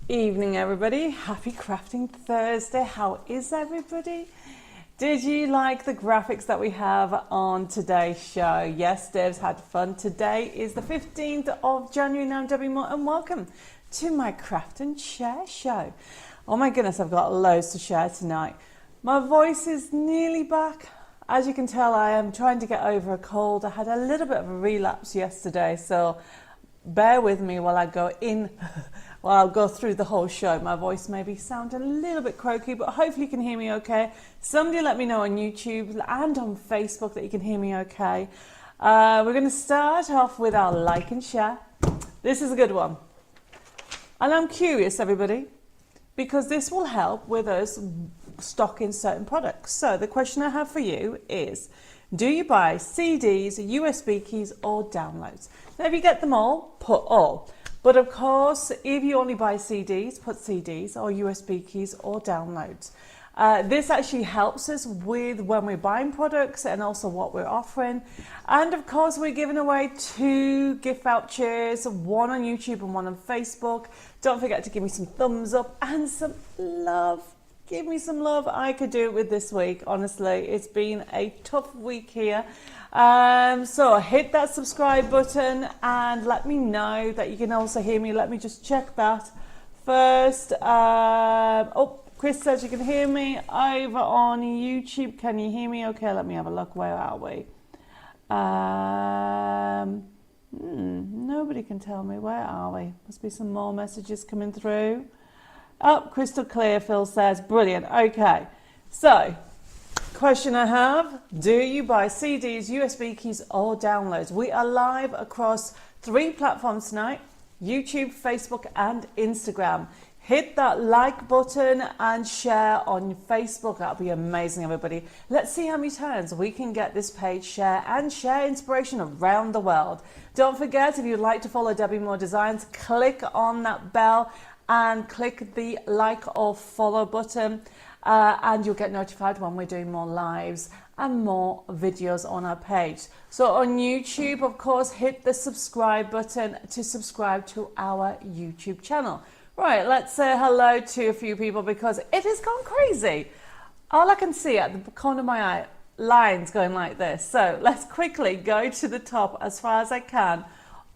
Evening, everybody. Happy Crafting Thursday. How is everybody? Did you like the graphics that we have on today's show? Yes, Dave's had fun. Today is the 15th of January. Now I'm Debbie Moore and welcome to my Craft and Share show. Oh my goodness, I've got loads to share tonight. My voice is nearly back. As you can tell, I am trying to get over a cold. I had a little bit of a relapse yesterday, so bear with me while I go in. Well, I'll go through the whole show. My voice maybe sound a little bit croaky, but hopefully you can hear me okay. Somebody let me know on YouTube and on Facebook that you can hear me okay. We're going to start off with our like and share. This is a good one. And I'm curious, everybody, because this will help with us stocking certain products. So the question I have for you is, do you buy CDs, USB keys, or downloads? Now, if you get them all, put all. But of course, if you only buy CDs, put CDs or USB keys or downloads. This actually helps us with when we're buying products and also what we're offering. And of course, we're giving away 2 gift vouchers, one on YouTube and one on Facebook. Don't forget to give me some thumbs up and some love. Give me some love. I could do it with this week. Honestly, it's been a tough week here. So hit that subscribe button and let me know that you can also hear me. Let me just check that first. Oh, Chris says you can hear me over on YouTube. Can you hear me? Okay, let me have a look. Where are we? Nobody can tell me. Where are we? Must be some more messages coming through. Oh, crystal clear, Phil says. Brilliant. Okay, so question I have, do you buy CDs, USB keys or downloads? We are live across 3 platforms tonight, YouTube, Facebook and Instagram. Hit that like button and share on Facebook. That'll be amazing, everybody. Let's see how many times we can get this page share and share inspiration around the world. Don't forget, if you'd like to follow Debbie Moore Designs, click on that bell and click the like or follow button. And you'll get notified when we're doing more lives and more videos on our page. So on YouTube, of course, hit the subscribe button to subscribe to our YouTube channel. Right, let's say hello to a few people because it has gone crazy. All I can see at the corner of my eye, lines going like this. So let's quickly go to the top as far as I can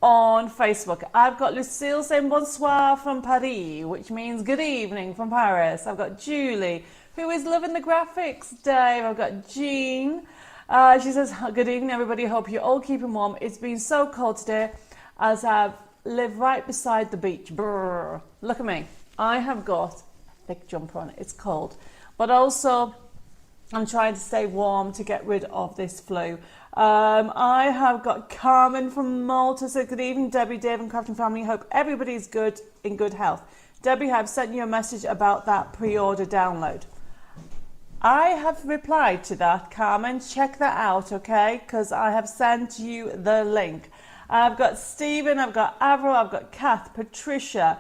on Facebook. I've got Lucille saying bonsoir from Paris, which means good evening from Paris. I've got Julie, who is loving the graphics, Dave. I've got Jean. She says, good evening, everybody. Hope you're all keeping warm. It's been so cold today as I live right beside the beach. Brrr. Look at me. I have got a thick jumper on. It's cold. But also, I'm trying to stay warm to get rid of this flu. I have got Carmen from Malta. So good evening, Debbie, Dave and Crafting family. Hope everybody's good, in good health. Debbie, I've sent you a message about that pre-order download. I have replied to that, Carmen. Check that out, okay? Because I have sent you the link. I've got Stephen, I've got Avro, I've got Kath, Patricia,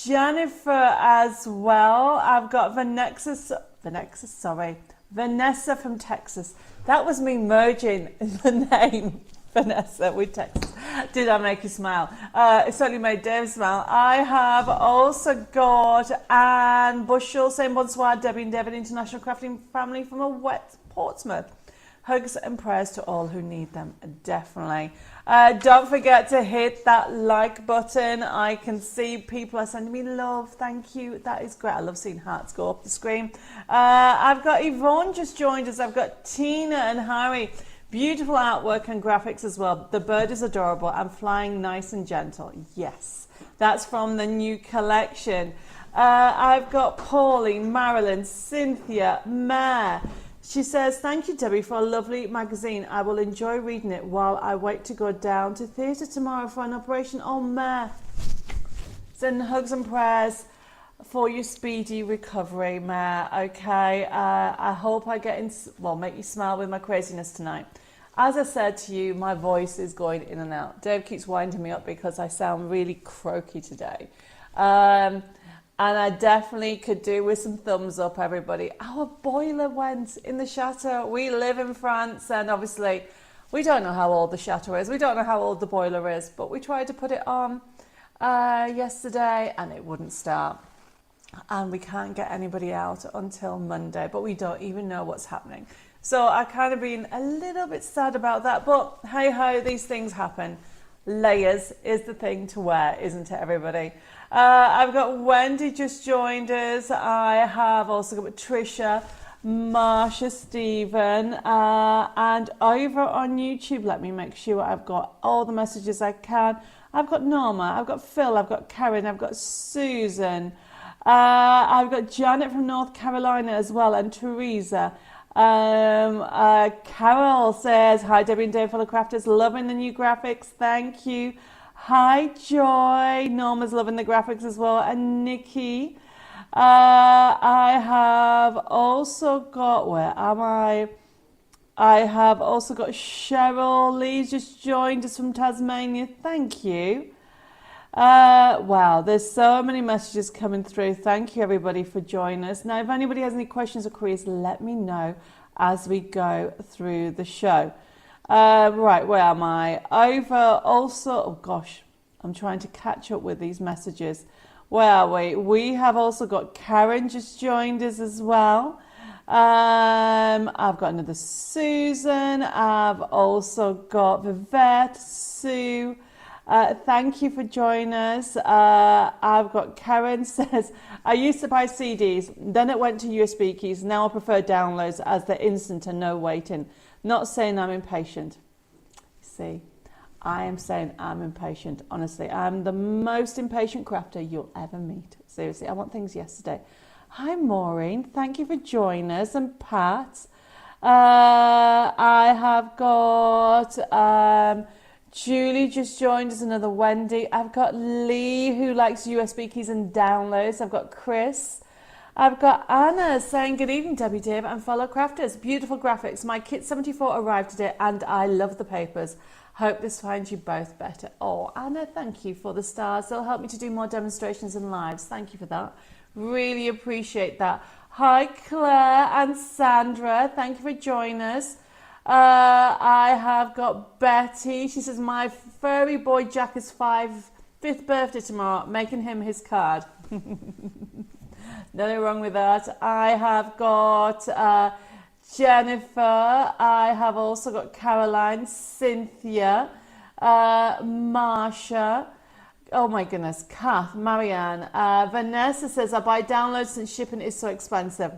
Jennifer as well. I've got Vanessa from Texas. That was me merging the name Vanessa with Texas. Did I make you smile? It certainly made Dave smile. I have also got Anne Bushell saying bonsoir, Debbie and Devon, International Crafting Family from a wet Portsmouth. Hugs and prayers to all who need them, definitely. Don't forget to hit that like button. I can see people are sending me love. Thank you. That is great. I love seeing hearts go up the screen. I've got Yvonne just joined us. I've got Tina and Harry. Beautiful artwork and graphics as well. The bird is adorable and flying nice and gentle. Yes, that's from the new collection. I've got Pauline, Marilyn, Cynthia, Mare. She says, thank you, Debbie, for a lovely magazine. I will enjoy reading it while I wait to go down to theatre tomorrow for an operation. Oh, Mare. Send hugs and prayers for your speedy recovery, Mare. Okay, I hope I make you smile with my craziness tonight. As I said to you, my voice is going in and out. Dave keeps winding me up because I sound really croaky today. And I definitely could do with some thumbs up, everybody. Our boiler went in the chateau. We live in France, and obviously we don't know how old the chateau is. We don't know how old the boiler is, but we tried to put it on. yesterday and it wouldn't start. And we can't get anybody out until Monday, but we don't even know what's happening. So I kind of been a little bit sad about that, but hey ho, these things happen. Layers is the thing to wear, isn't it, everybody? I've got Wendy just joined us. I have also got Tricia, Marsha, Stephen, and over on YouTube, let me make sure I've got all the messages I can. I've got Norma, I've got Phil, I've got Karen, I've got Susan, I've got Janet from North Carolina as well, and Teresa. Carol says, hi Debbie and Dave, fellow crafters, loving the new graphics, thank you. Hi Joy, Norma's loving the graphics as well, and Nikki. I have also got, where am I? I have also got Cheryl Lee just joined us from Tasmania, thank you. Wow, there's so many messages coming through. Thank you everybody for joining us. Now, if anybody has any questions or queries, let me know as we go through the show. Right, where am I? Over also, oh gosh, I'm trying to catch up with these messages. Where are we? We have also got Karen just joined us as well. I've got another Susan. I've also got Vivette, Sue. Thank you for joining us. I've got Karen says, I used to buy CDs, then it went to USB keys. Now I prefer downloads as they're instant and no waiting. Not saying I'm impatient. See, I am saying I'm impatient. Honestly, I'm the most impatient crafter you'll ever meet. Seriously, I want things yesterday. Hi Maureen, thank you for joining us. And Pat, I have got Julie just joined us, another Wendy. I've got Lee who likes USB keys and downloads. I've got Chris. I've got Anna saying good evening Debbie, Dave and fellow crafters. Beautiful graphics. My kit 74 arrived today and I love the papers. Hope this finds you both better. Oh Anna, thank you for the stars. They'll help me to do more demonstrations and lives. Thank you for that. Really appreciate that. Hi Claire and Sandra. Thank you for joining us. I have got Betty. She says, my furry boy Jack is 5th birthday tomorrow, making him his card. Nothing wrong with that. I have got Jennifer. I have also got Caroline, Cynthia, Marsha. Oh my goodness, Kath, Marianne. Vanessa says, I buy downloads since shipping is so expensive.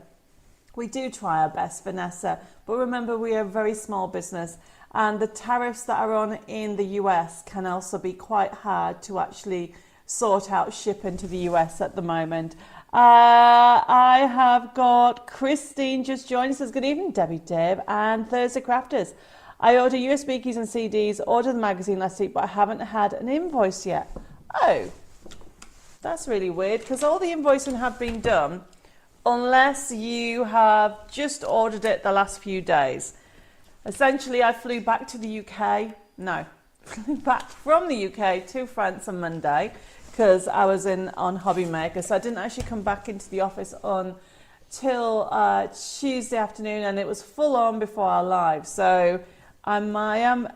We do try our best, Vanessa, but remember we are a very small business and the tariffs that are on in the US can also be quite hard to actually sort out shipping to the US at the moment. I have got Christine just joined us. Says, good evening, Debbie, Dave and Thursday Crafters. I ordered USB keys and CDs, ordered the magazine last week, but I haven't had an invoice yet. Oh, that's really weird because all the invoicing have been done. Unless you have just ordered it the last few days. Essentially, I flew back to the UK. No, flew back from the UK to France on Monday because I was on Hobby Maker. So I didn't actually come back into the office until Tuesday afternoon, and it was full on before our live. So I am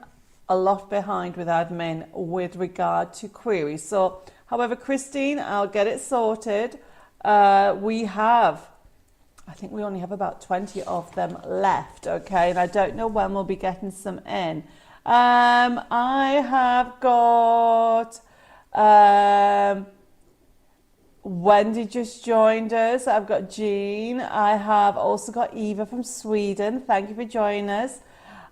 a lot behind with admin with regard to queries. So, however, Christine, I'll get it sorted. I think we only have about 20 of them left, okay, and I don't know when we'll be getting some in. I have got Wendy just joined us. I've got Jean. I have also got Eva from Sweden. Thank you for joining us.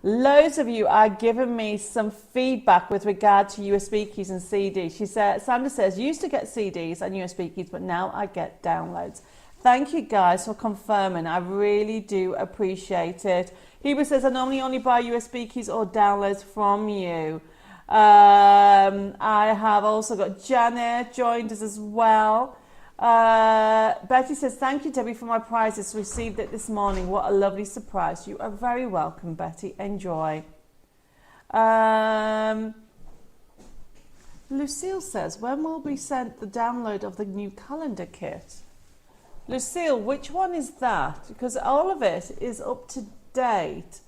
Loads of you are giving me some feedback with regard to USB keys and CDs. Sandra says, used to get CDs and USB keys, but now I get downloads. Thank you guys for confirming. I really do appreciate it. Heba says, I normally only buy USB keys or downloads from you. I have also got Janet joined us as well. Betty says, thank you, Debbie, for my prizes. Received it this morning. What a lovely surprise. You are very welcome, Betty. Enjoy. Lucille says, when will be sent the download of the new calendar kit? Lucille, which one is that? Because all of it is up to date.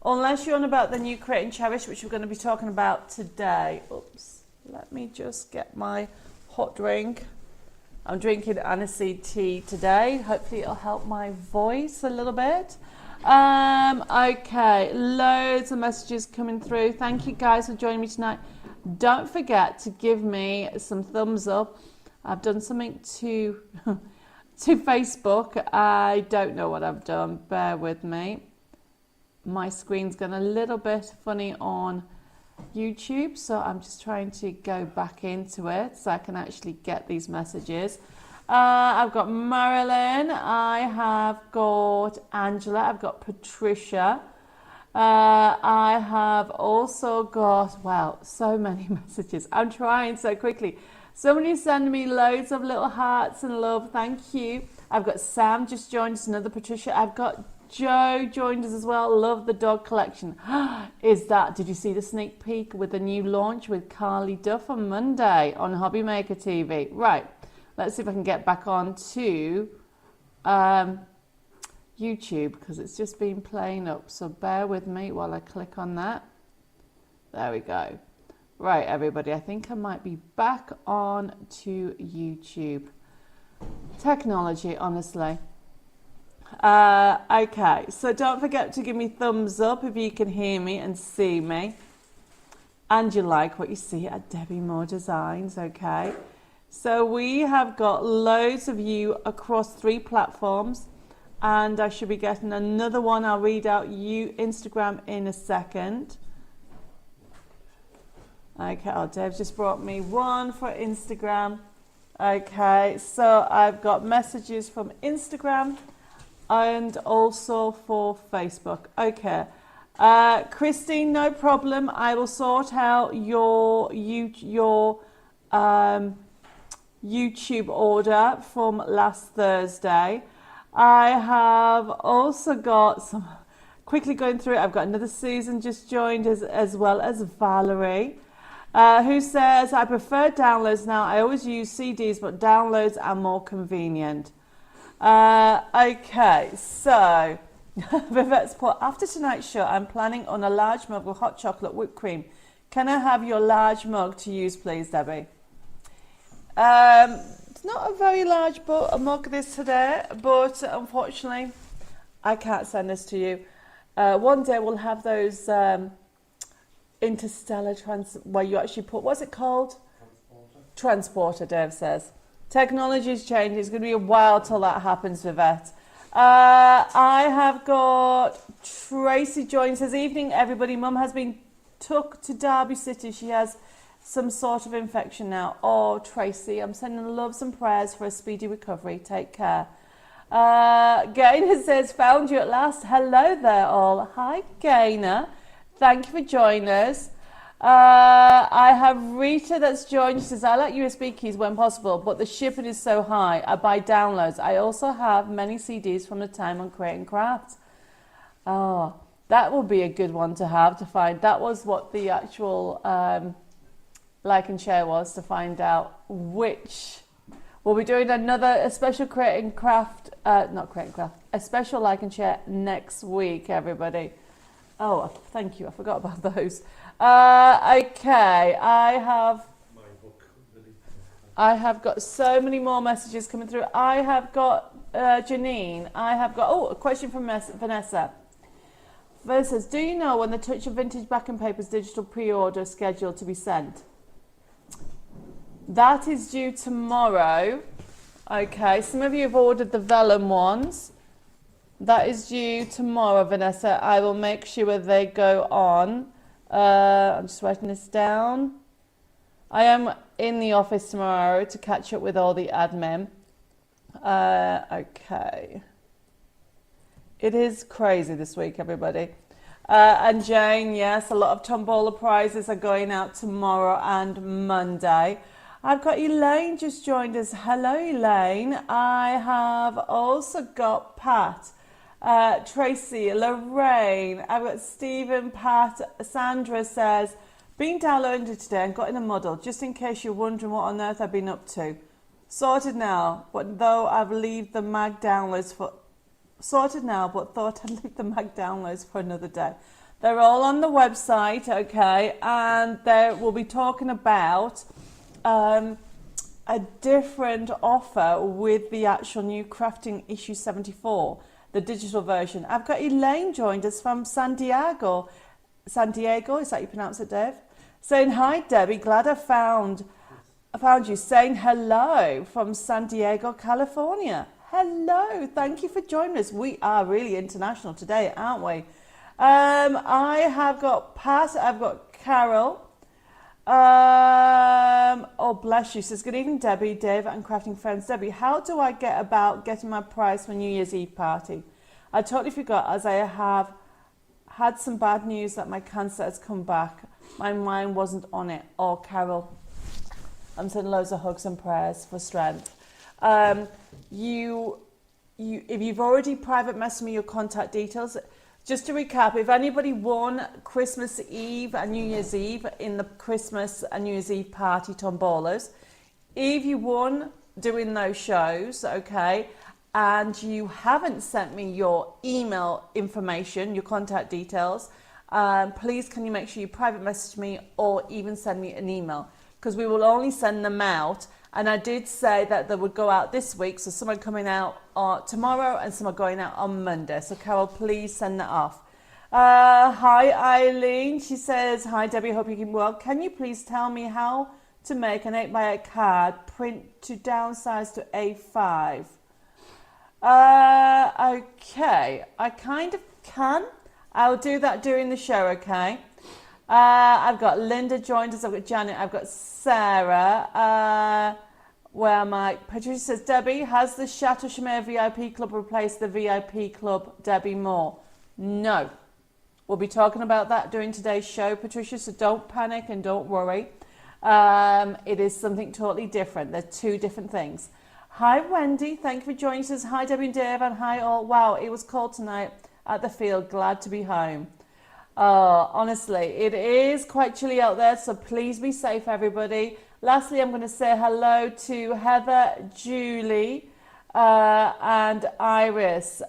Unless you're on about the new Create and Cherish, which we're going to be talking about today. Oops. Let me just get my hot drink. I'm drinking aniseed tea today. Hopefully it'll help my voice a little bit. Okay, loads of messages coming through. Thank you guys for joining me tonight. Don't forget to give me some thumbs up. I've done something to to Facebook. I don't know what I've done. Bear with me. My screen's gone a little bit funny on YouTube, so I'm just trying to go back into it so I can actually get these messages. I've got Marilyn, I have got Angela, I've got Patricia, I have also got, wow, so many messages. I'm trying so quickly. Somebody's sending me loads of little hearts and love. Thank you. I've got Sam just joined us, another Patricia. I've got Joe joined us as well. Love the dog collection. Did you see the sneak peek with the new launch with Carly Duff on Monday on Hobby Maker TV? Right. Let's see if I can get back on to YouTube because it's just been playing up. So bear with me while I click on that. There we go. Right, everybody. I think I might be back on to YouTube. Technology, honestly. Okay, so don't forget to give me thumbs up if you can hear me and see me. And you like what you see at Debbie Moore Designs, okay? So we have got loads of you across 3 platforms, and I should be getting another one. I'll read out you Instagram in a second. Okay, Dave just brought me one for Instagram. Okay, so I've got messages from Instagram and also for Facebook. Okay, Christine, no problem. I will sort out your YouTube order from last Thursday. I have also got some, quickly going through it, I've got another Susan just joined as well as Valerie, who says, I prefer downloads now. I always use CDs, but downloads are more convenient. Okay, so Vivette's put, after tonight's show, I'm planning on a large mug of hot chocolate whipped cream. Can I have your large mug to use, please, Debbie? It's not a very large mug this today, but unfortunately, I can't send this to you. One day we'll have those interstellar where you actually put, what's it called? Transporter, Dave says. Technology's changing. It's going to be a while till that happens, Vivette. I have got Tracy joins. Says, evening, everybody. Mum has been took to Derby City. She has some sort of infection now. Oh, Tracy, I'm sending loves and prayers for a speedy recovery. Take care. Gaynor says, found you at last. Hello there, all. Hi, Gaynor. Thank you for joining us. I have Rita that's joined. She says, I like USB keys when possible, but the shipping is so high. I buy downloads. I also have many CDs from the time on Create & Craft. Oh, that would be a good one to have, to find. That was what the actual like and share was, to find out which. We'll be doing a special Create & Craft, not Create & Craft, a special like and share next week, everybody. Oh, thank you. I forgot about those. Okay, I have got so many more messages coming through. I have got Janine. I have got, a question from Vanessa. Vanessa says, do you know when the Touch of Vintage Backing Papers digital pre-order is scheduled to be sent? That is due tomorrow. Okay, some of you have ordered the vellum ones. That is due tomorrow, Vanessa. I will make sure they go on. I'm just writing this down. I am in the office tomorrow to catch up with all the admin. Okay. It is crazy this week, everybody. And Jane, yes, a lot of Tombola prizes are going out tomorrow and Monday. I've got Elaine just joined us. Hello, Elaine. I have also got Pat. Tracy, Lorraine, I've got Stephen, Pat, Sandra says, been downloaded today and got in a muddle, just in case you're wondering what on earth I've been up to. Sorted now, but though I've leave the mag downloads for, sorted now, but thought I'd leave the mag downloads for another day. They're all on the website, okay, and we'll be talking about a different offer with the actual new Crafting issue 74, the digital version. I've got Elaine joined us from San Diego. San Diego, is that you pronounce it, Dave? Saying, hi, Debbie, glad I found you. Saying hello from San Diego, California. Hello, thank you for joining us. We are really international today, aren't we? I have got Pat, I've got Carol. Oh, bless you. Says, good evening, Debbie, Dave, and crafting friends. Debbie, how do I get about getting my prize for New Year's Eve party? I totally forgot, as I have had some bad news that my cancer has come back. My mind wasn't on it. Oh, Carol, I'm sending loads of hugs and prayers for strength. If you've already private messaged me your contact details, just to recap, if anybody won Christmas Eve and New Year's Eve in the Christmas and New Year's Eve party tombolas, if you won doing those shows, okay, and you haven't sent me your email information, your contact details, please can you make sure you private message me or even send me an email, because we will only send them out. And I did say that they would go out this week, so some are coming out tomorrow and some are going out on Monday. So Carol, please send that off. Hi Eileen, she says, hi Debbie, hope you're keeping well. Can you please tell me how to make an 8x8 card, print to downsize to A5? Okay, I kind of can. I'll do that during the show, okay? I've got Linda joined us, I've got Janet, I've got Sarah. Where am I? Patricia says, Debbie, has the Chateau Chimay VIP Club replaced the VIP Club Debbie Moore? No. We'll be talking about that during today's show, Patricia, so don't panic and don't worry. It is something totally different. They're two different things. Hi, Wendy. Thank you for joining us. Hi, Debbie and Dave, and hi all. Wow, it was cold tonight at the field. Glad to be home. Honestly, it is quite chilly out there, so please be safe, everybody. Lastly, I'm going to say hello to Heather, Julie, and Iris.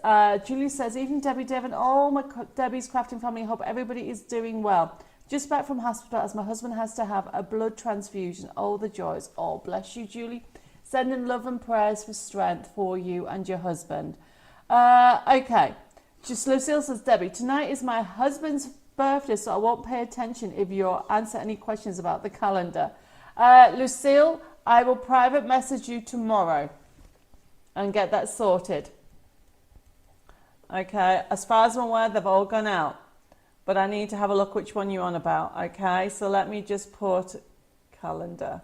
Julie says, even Debbie, Dave, and all my Debbie's crafting family, hope everybody is doing well. Just back from hospital as my husband has to have a blood transfusion. Oh, the joys. Oh, bless you, Julie. Sending love and prayers for strength for you and your husband. Okay. Just Lucille says, Debbie, tonight is my husband's birthday, so I won't pay attention if you answer any questions about the calendar. Lucille, I will private message you tomorrow and get that sorted. Okay, as far as I'm aware, they've all gone out, but I need to have a look which one you're on about. Okay, so let me just put calendar.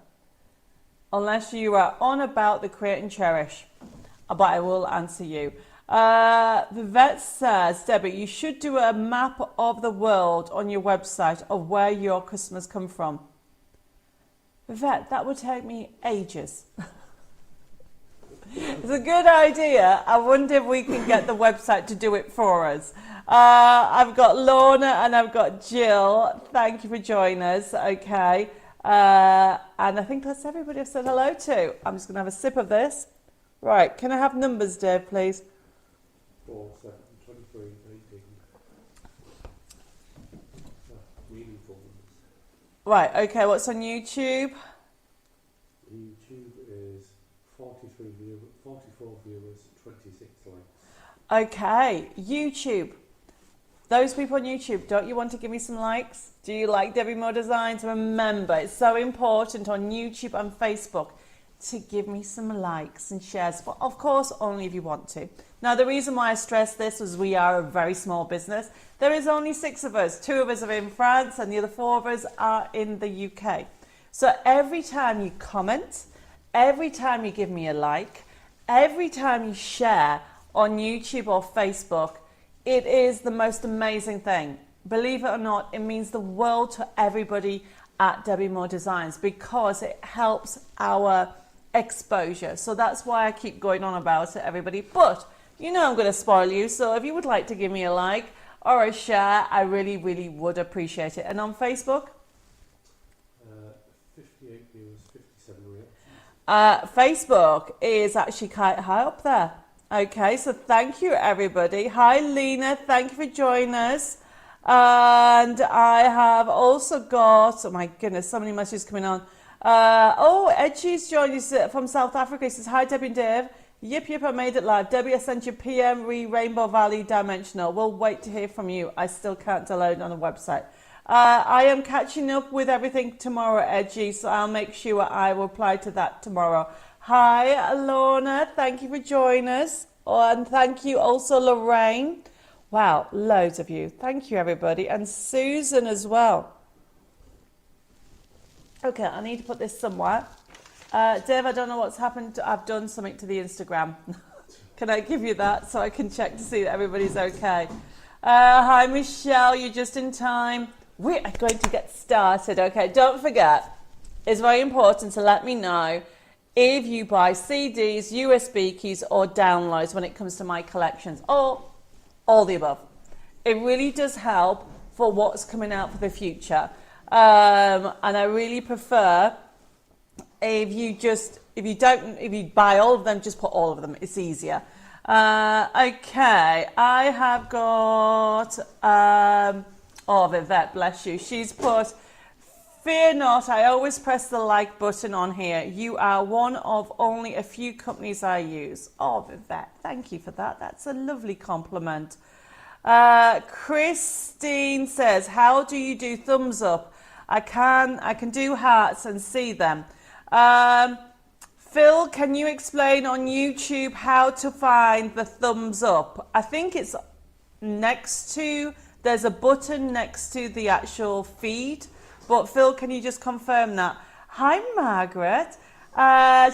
Unless you are on about the Create and Cherish, but I will answer you. Vivette says, Debbie, you should do a map of the world on your website of where your customers come from. Vivette, that would take me ages. It's a good idea. I wonder if we can get the website to do it for us. I've got Lorna and I've got Jill. Thank you for joining us. Okay. And I think that's everybody I've said hello to. I'm just going to have a sip of this. Right. Can I have numbers, Dave, please? 4, 7, 23, 18. Meaningful numbers. Right, okay, what's on YouTube? YouTube is 44 viewers, 26 likes. Okay, YouTube. Those people on YouTube, don't you want to give me some likes? Do you like Debbie Moore Designs? Remember, it's so important on YouTube and Facebook to give me some likes and shares. But of course, only if you want to. Now, the reason why I stress this is we are a very small business. There is only 6 of us. 2 of us are in France and the other 4 of us are in the UK. So every time you comment, every time you give me a like, every time you share on YouTube or Facebook, it is the most amazing thing. Believe it or not, it means the world to everybody at Debbie Moore Designs because it helps our exposure. So that's why I keep going on about it, everybody. But you know I'm going to spoil you, so if you would like to give me a like or a share, I really, really would appreciate it. And on Facebook? 58 viewers, 57 reactions. Facebook is actually quite high up there. Okay, so thank you, everybody. Hi, Lena. Thank you for joining us. And I have also got, oh my goodness, so many messages coming on. Edgy's joined us from South Africa. He says, hi, Debbie and Dave. Yip, I made it live. Debbie, I sent you PM Rainbow Valley Dimensional. We'll wait to hear from you. I still can't download on the website. I am catching up with everything tomorrow, Edgy, so I'll make sure I will reply to that tomorrow. Hi, Lorna. Thank you for joining us. And thank you also, Lorraine. Wow, loads of you. Thank you, everybody. And Susan as well. Okay, I need to put this somewhere. Dave, I don't know what's happened. I've done something to the Instagram. Can I give you that so I can check to see that everybody's okay? Hi, Michelle. You're just in time. We are going to get started. Okay, don't forget, it's very important to let me know if you buy CDs, USB keys, or downloads when it comes to my collections, or all the above. It really does help for what's coming out for the future. And I really prefer if you buy all of them, just put all of them. It's easier. Okay, I have got, Vivette, bless you. She's put, fear not, I always press the like button on here. You are one of only a few companies I use. Oh, Vivette, thank you for that. That's a lovely compliment. Christine says, how do you do thumbs up? I can do hearts and see them. Phil, can you explain on YouTube how to find the thumbs up? I think it's there's a button next to the actual feed. But Phil, can you just confirm that? Hi, Margaret.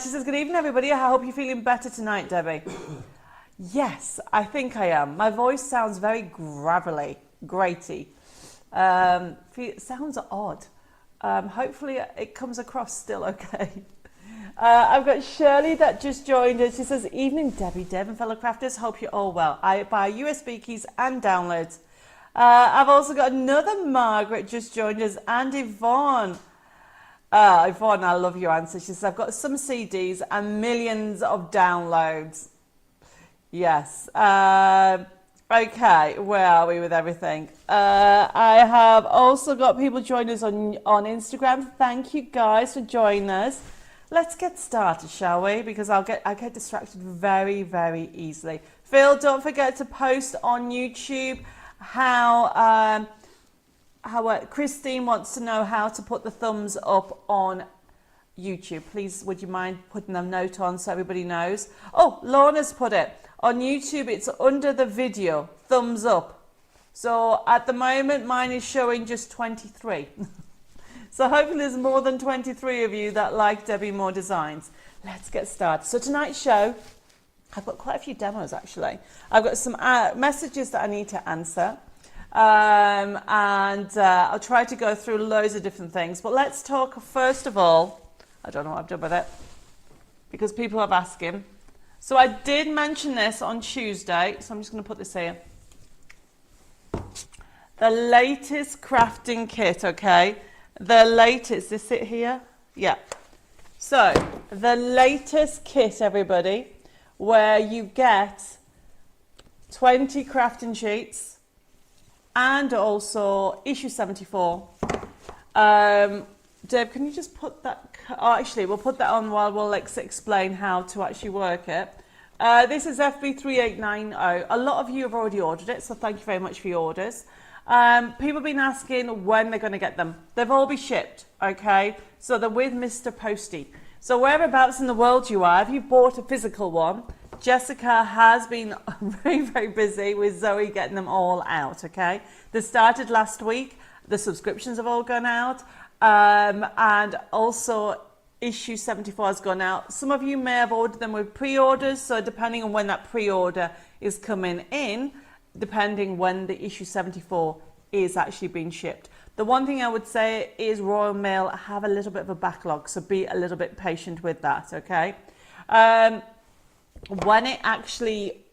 She says, good evening, everybody. I hope you're feeling better tonight, Debbie. Yes, I think I am. My voice sounds very gravelly, graty. It sounds odd. Hopefully it comes across still okay. I've got Shirley that just joined us. She says, evening, Debbie, Deb and fellow crafters. Hope you're all well. I buy USB keys and downloads. I've also got another Margaret just joined us, and Yvonne. Yvonne, I love your answer. She says, I've got some CDs and millions of downloads. Yes. Okay, where are we with everything? I have also got people joining us on Instagram. Thank you guys for joining us. Let's get started, shall we? Because I get distracted very, very easily. Phil, don't forget to post on YouTube how Christine wants to know how to put the thumbs up on YouTube. Please, would you mind putting a note on so everybody knows? Oh, Lorna's put it. On YouTube, it's under the video, thumbs up. So at the moment, mine is showing just 23. So hopefully there's more than 23 of you that like Debbie Moore Designs. Let's get started. So tonight's show, I've got quite a few demos actually. I've got some messages that I need to answer. And I'll try to go through loads of different things. But let's talk first of all, I don't know what I've done with it, because people have asked him. So I did mention this on Tuesday, so I'm just going to put this here. The latest crafting kit, okay? The latest, is it here? Yeah. So, the latest kit, everybody, where you get 20 crafting sheets and also issue 74. Deb, can you just put that, actually, we'll put that on while we'll explain how to actually work it. This is FB3890. A lot of you have already ordered it, so thank you very much for your orders. People have been asking when they're going to get them. They've all been shipped, okay? So they're with Mr. Posty. So whereabouts in the world you are, if you bought a physical one, Jessica has been very, very busy with Zoe getting them all out, okay? They started last week. The subscriptions have all gone out. And also issue 74 has gone out. Some of you may have ordered them with pre-orders. So depending on when that pre-order is coming in, depending when the issue 74 is actually being shipped. The one thing I would say is Royal Mail have a little bit of a backlog, so be a little bit patient with that, okay? When you actually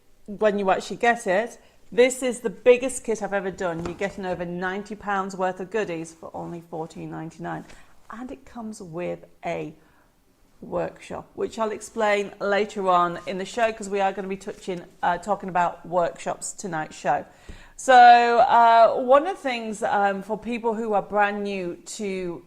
get it, this is the biggest kit I've ever done. You're getting over £90 worth of goodies for only $14.99. And it comes with a workshop, which I'll explain later on in the show, because we are going to be talking about workshops tonight's show. So one of the things for people who are brand new to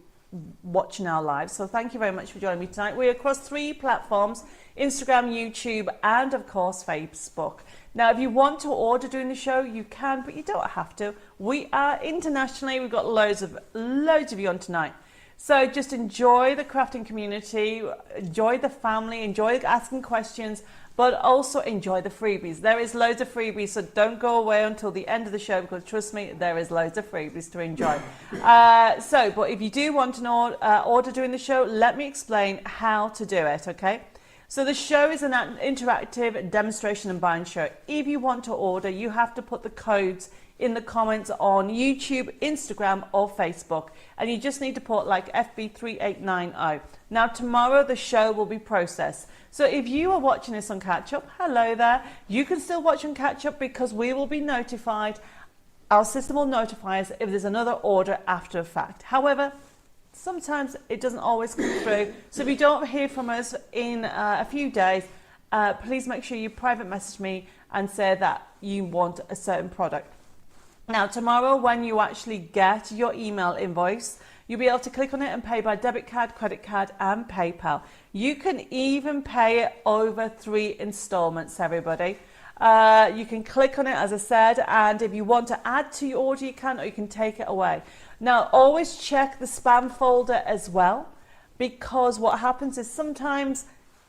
watching our live, so thank you very much for joining me tonight. We're across 3 platforms: Instagram, YouTube, and of course Facebook. Now, if you want to order during the show, you can, but you don't have to. We are internationally, we've got loads of you on tonight. So just enjoy the crafting community, enjoy the family, enjoy asking questions, but also enjoy the freebies. There is loads of freebies, so don't go away until the end of the show, because trust me, there is loads of freebies to enjoy. But if you do want an order during the show, let me explain how to do it, okay? So the show is an interactive demonstration and buying show. If you want to order, you have to put the codes in the comments on YouTube, Instagram, or Facebook, and you just need to put like FB3890. Now tomorrow the show will be processed. So if you are watching this on catch up, hello there, you can still watch on catch up, because we will be notified, our system will notify us if there's another order after a fact. However, sometimes it doesn't always come through. So if you don't hear from us in a few days, please make sure you private message me and say that you want a certain product. Now tomorrow, when you actually get your email invoice, you'll be able to click on it and pay by debit card, credit card, and PayPal. You can even pay it over 3 installments, everybody. You can click on it, as I said, and if you want to add to your order, you can, or you can take it away. Now, always check the spam folder as well, because what happens is sometimes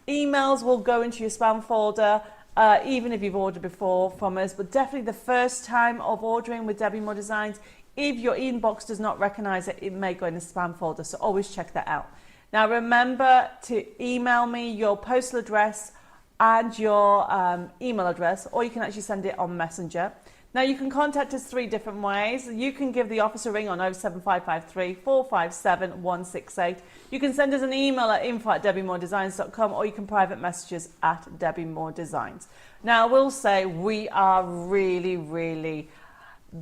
emails will go into your spam folder, even if you've ordered before from us, but definitely the first time of ordering with Debbie Moore Designs, if your inbox does not recognize it, it may go in the spam folder, so always check that out. Now remember to email me your postal address and your email address, or you can actually send it on Messenger. Now you can contact us 3 different ways. You can give the office a ring on 07553 457 168. You can send us an email at info@debbiemoredesigns.com, or you can private messages at Debbie Moore Designs. Now I will say we are really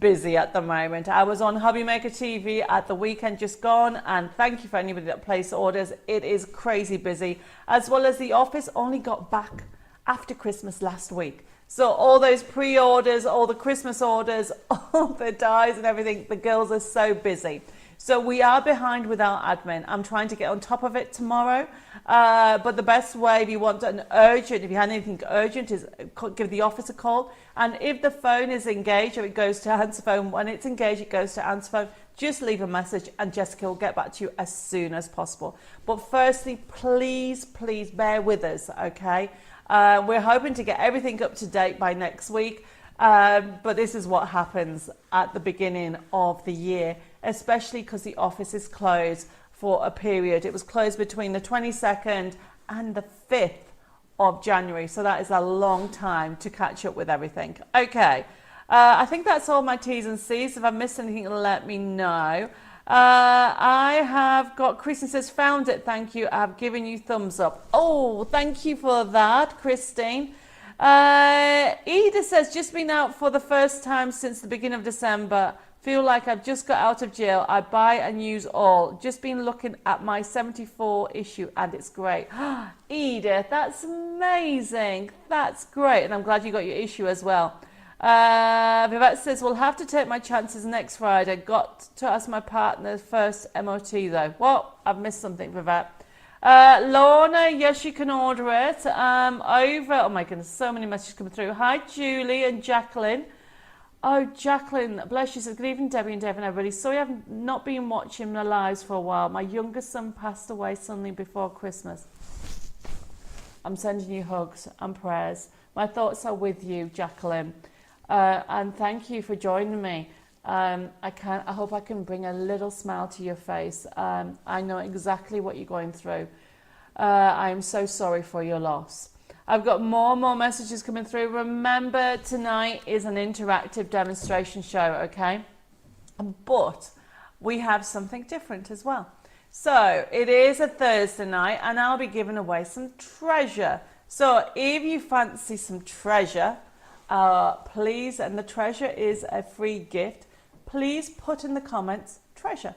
busy at the moment. I was on Hobby Maker TV at the weekend just gone, and thank you for anybody that placed orders. It is crazy busy, as well as the office only got back after Christmas last week. So all those pre-orders, all the Christmas orders, all the dies and everything, the girls are so busy. So we are behind with our admin. I'm trying to get on top of it tomorrow. But the best way, if you want an urgent, if you had anything urgent, is give the office a call. And if the phone is engaged, or it goes to answer phone, when it's engaged, it goes to answer phone, just leave a message and Jessica will get back to you as soon as possible. But firstly, please bear with us, okay? We're hoping to get everything up to date by next week, but this is what happens at the beginning of the year, especially because the office is closed for a period. It was closed between the 22nd and the 5th of January, so that is a long time to catch up with everything. Okay, I think that's all my T's and C's. If I missed anything, let me know. I have got, Kristen says, found it, thank you, I've given you thumbs up. Oh, thank you for that, Christine. Eda says, just been out for the first time since the beginning of December. Feel like I've just got out of jail. I buy and use all. Just been looking at my 74 issue and it's great. Edith, that's amazing. That's great. And I'm glad you got your issue as well. Vivette says, we'll have to take my chances next Friday. Got to ask my partner's first MOT though. Well, I've missed something, Vivette. Lorna, yes, you can order it. Oh my goodness, so many messages coming through. Hi, Julie and Jacqueline. Oh, Jacqueline, bless you, says, good evening, Debbie and Dave and everybody. Sorry I've not been watching the lives for a while. My youngest son passed away suddenly before Christmas. I'm sending you hugs and prayers. My thoughts are with you, Jacqueline. And thank you for joining me. I hope I can bring a little smile to your face. I know exactly what you're going through. I am so sorry for your loss. I've got more and more messages coming through. Remember, tonight is an interactive demonstration show, okay? But we have something different as well. So it is a Thursday night and I'll be giving away some treasure. So if you fancy some treasure, please, and the treasure is a free gift, please put in the comments treasure.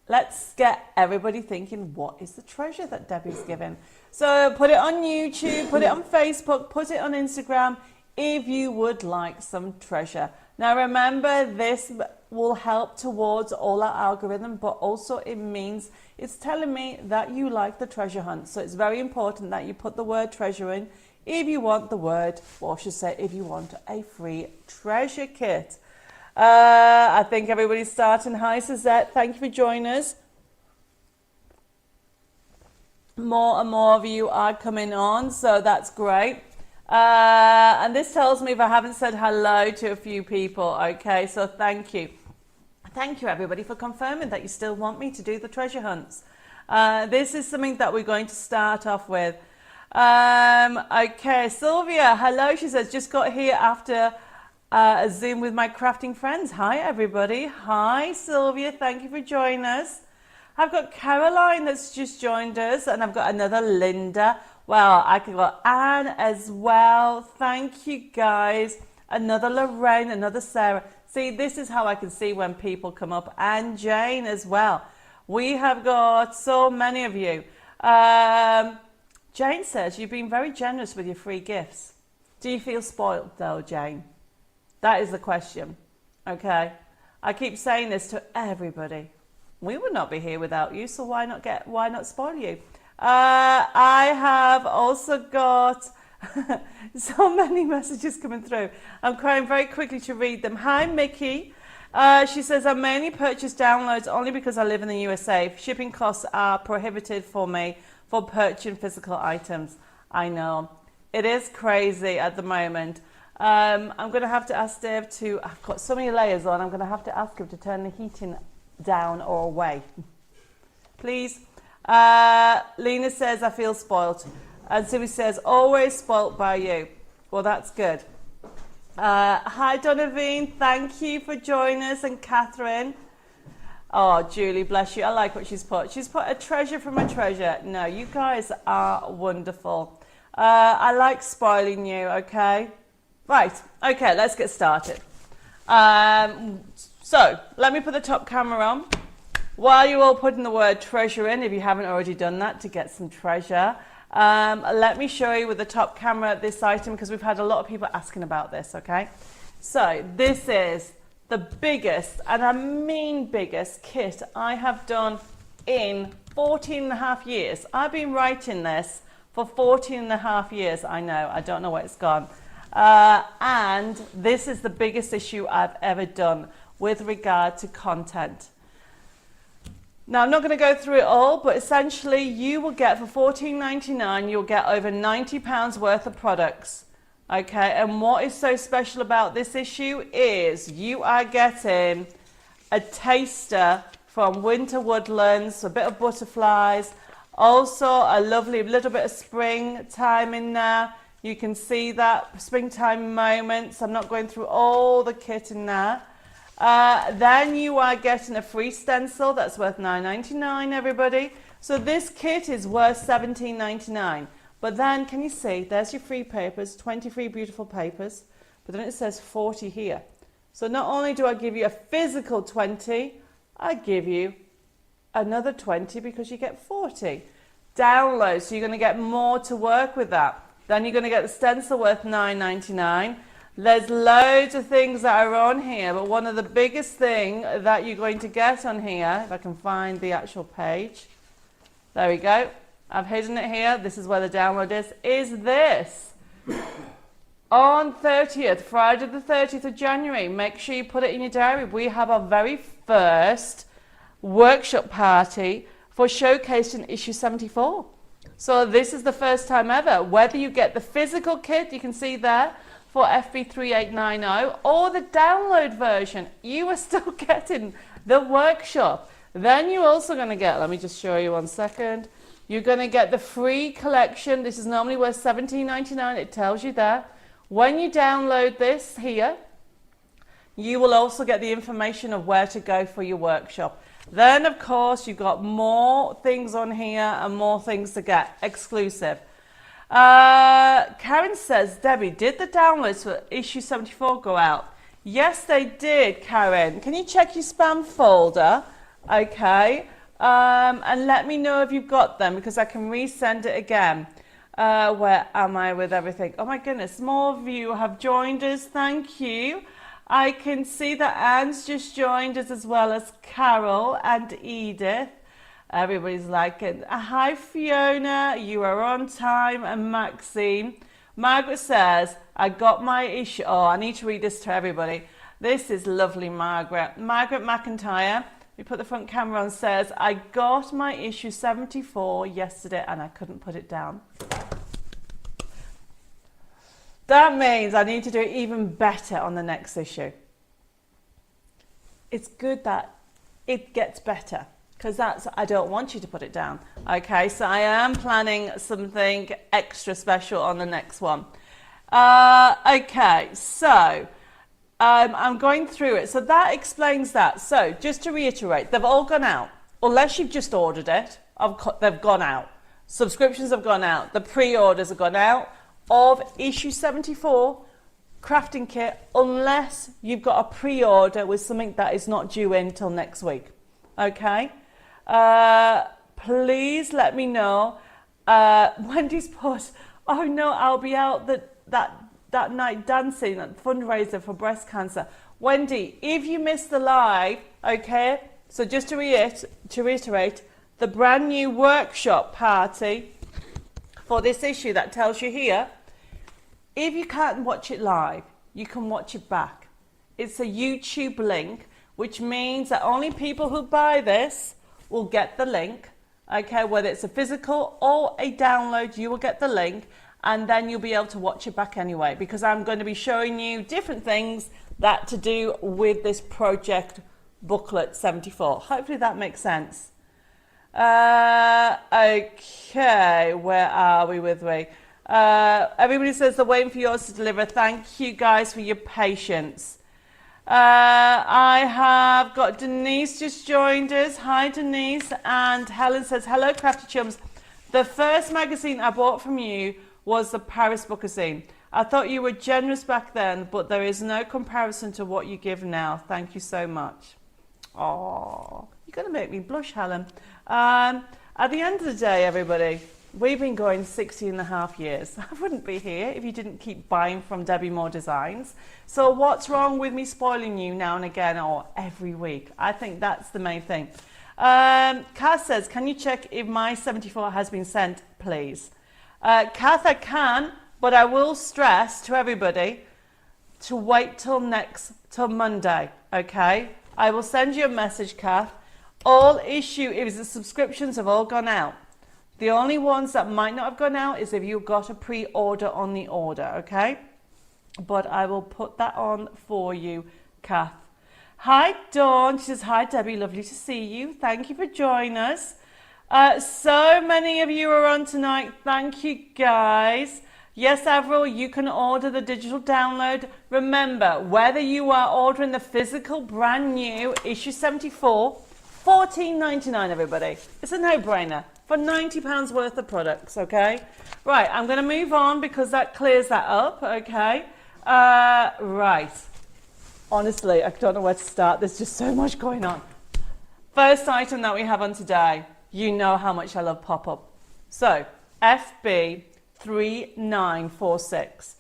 Let's get everybody thinking, what is the treasure that Debbie's given? So put it on YouTube, put it on Facebook, put it on Instagram if you would like some treasure. Now remember, this will help towards all our algorithm, but also it means it's telling me that you like the treasure hunt. So it's very important that you put the word treasure in if you want the word, or I should say, if you want a free treasure kit. I think everybody's starting. Hi, Suzette. Thank you for joining us. More and more of you are coming on, so that's great. And this tells me if I haven't said hello to a few people. Okay, so thank you. Thank you, everybody, for confirming that you still want me to do the treasure hunts. This is something that we're going to start off with. Okay, Sylvia, hello. She says, just got here after a Zoom with my crafting friends. Hi, everybody. Hi, Sylvia. Thank you for joining us. I've got Caroline that's just joined us, and I've got another Linda. Well, I can got Anne as well. Thank you, guys. Another Lorraine, another Sarah. See, this is how I can see when people come up. And Jane as well. We have got so many of you. Jane says, you've been very generous with your free gifts. Do you feel spoiled, though, Jane? That is the question. Okay? I keep saying this to everybody. We would not be here without you, so why not spoil you? I have also got so many messages coming through. I'm trying very quickly to read them. Hi, Mickey. She says, I mainly purchase downloads only because I live in the USA. Shipping costs are prohibitive for me for purchasing physical items. I know. It is crazy at the moment. I'm going to have to ask Dave to, I've got so many layers on, I'm going to have to ask him to turn the heating down or away. Please. Lena says, I feel spoilt. And Sue says, always spoilt by you. Well, that's good. Hi, Donovan. Thank you for joining us. And Catherine. Oh, Julie, bless you. I like what she's put. She's put a treasure from a treasure. No, you guys are wonderful. I like spoiling you, okay? Right. Okay, let's get started. So, let me put the top camera on. While you're all putting the word treasure in, if you haven't already done that, to get some treasure, let me show you with the top camera this item, because we've had a lot of people asking about this, okay? So, this is the biggest, and I mean biggest, kit I have done in 14 and a half years. I've been writing this for 14 and a half years. I know, I don't know where it's gone. And this is the biggest issue I've ever done with regard to content. Now, I'm not going to go through it all, but essentially you will get, for $14.99, you'll get over £90 worth of products. Okay, and what is so special about this issue is you are getting a taster from Winter Woodlands, a bit of butterflies, also a lovely little bit of springtime in there. You can see that, springtime moments. I'm not going through all the kit in there. Then you are getting a free stencil that's worth $9.99, everybody. So this kit is worth $17.99. But then, can you see, there's your free papers, 23 beautiful papers, but then it says 40 here. So not only do I give you a physical 20, I give you another 20 because you get 40. Downloads, so you're going to get more to work with that. Then you're going to get the stencil worth $9.99. There's loads of things that are on here, but one of the biggest thing that you're going to get on here, if I can find the actual page, there we go. I've hidden it here. This is where the download is this. On 30th, Friday the 30th of January, make sure you put it in your diary. We have our very first workshop party for showcasing issue 74. So this is the first time ever. Whether you get the physical kit, you can see there, for FB3890, or the download version, you are still getting the workshop. Then you're also going to get, let me just show you 1 second. You're going to get the free collection. This is normally worth $17.99. It tells you there. When you download this here, you will also get the information of where to go for your workshop. Then, of course, you've got more things on here and more things to get exclusive. Karen says, Debbie, did the downloads for issue 74 go out? Yes, they did, Karen. Can you check your spam folder? Okay. And let me know if you've got them, because I can resend it again. Where am I with everything? Oh my goodness, more of you have joined us. Thank you. I can see that Anne's just joined us, as well as Carol and Edith. Everybody's liking. Hi Fiona, you are on time. And Maxine. Margaret says, I got my issue. Oh, I need to read this to everybody. This is lovely, Margaret. Margaret McIntyre, we put the front camera on, says, I got my issue 74 yesterday and I couldn't put it down. That means I need to do it even better on the next issue. It's good that it gets better, because I don't want you to put it down. Okay, so I am planning something extra special on the next one. Okay, so I'm going through it. So that explains that. So just to reiterate, they've all gone out. Unless you've just ordered it, they've gone out. Subscriptions have gone out. The pre-orders have gone out of issue 74 crafting kit, unless you've got a pre-order with something that is not due in till next week. Okay? Please let me know. Wendy's put, oh no, I'll be out that night dancing at the fundraiser for breast cancer. Wendy, if you missed the live, okay, so just to reiterate, the brand new workshop party for this issue that tells you here, if you can't watch it live, you can watch it back. It's a YouTube link, which means that only people who buy this will get the link. Okay, whether it's a physical or a download, you will get the link, and then you'll be able to watch it back anyway, because I'm going to be showing you different things that to do with this project booklet 74. Hopefully that makes sense. Okay, where are we with me? Everybody says they're waiting for yours to deliver. Thank you guys for your patience. I have got Denise just joined us. Hi Denise. And Helen says, hello Crafty Chums. The first magazine I bought from you was the Paris Bookazine. I thought you were generous back then, but there is no comparison to what you give now. Thank you so much. Oh, you're going to make me blush, Helen. At the end of the day, everybody, we've been going 16.5 years. I wouldn't be here if you didn't keep buying from Debbie Moore Designs. So what's wrong with me spoiling you now and again or every week? I think that's the main thing. Kath says, can you check if my 74 has been sent, please? Kath, I can, but I will stress to everybody to wait till Monday, okay? I will send you a message, Kath. All issue is the subscriptions have all gone out. The only ones that might not have gone out is if you got a pre-order on the order, okay? But I will put that on for you, Kath. Hi, Dawn. She says, hi, Debbie. Lovely to see you. Thank you for joining us. So many of you are on tonight. Thank you, guys. Yes, Avril, you can order the digital download. Remember, whether you are ordering the physical brand new issue 74, $14.99, everybody. It's a no-brainer for £90 worth of products, okay? Right, I'm going to move on because that clears that up, okay? Right. Honestly, I don't know where to start. There's just so much going on. First item that we have on today, you know how much I love pop-up. So, FB3946.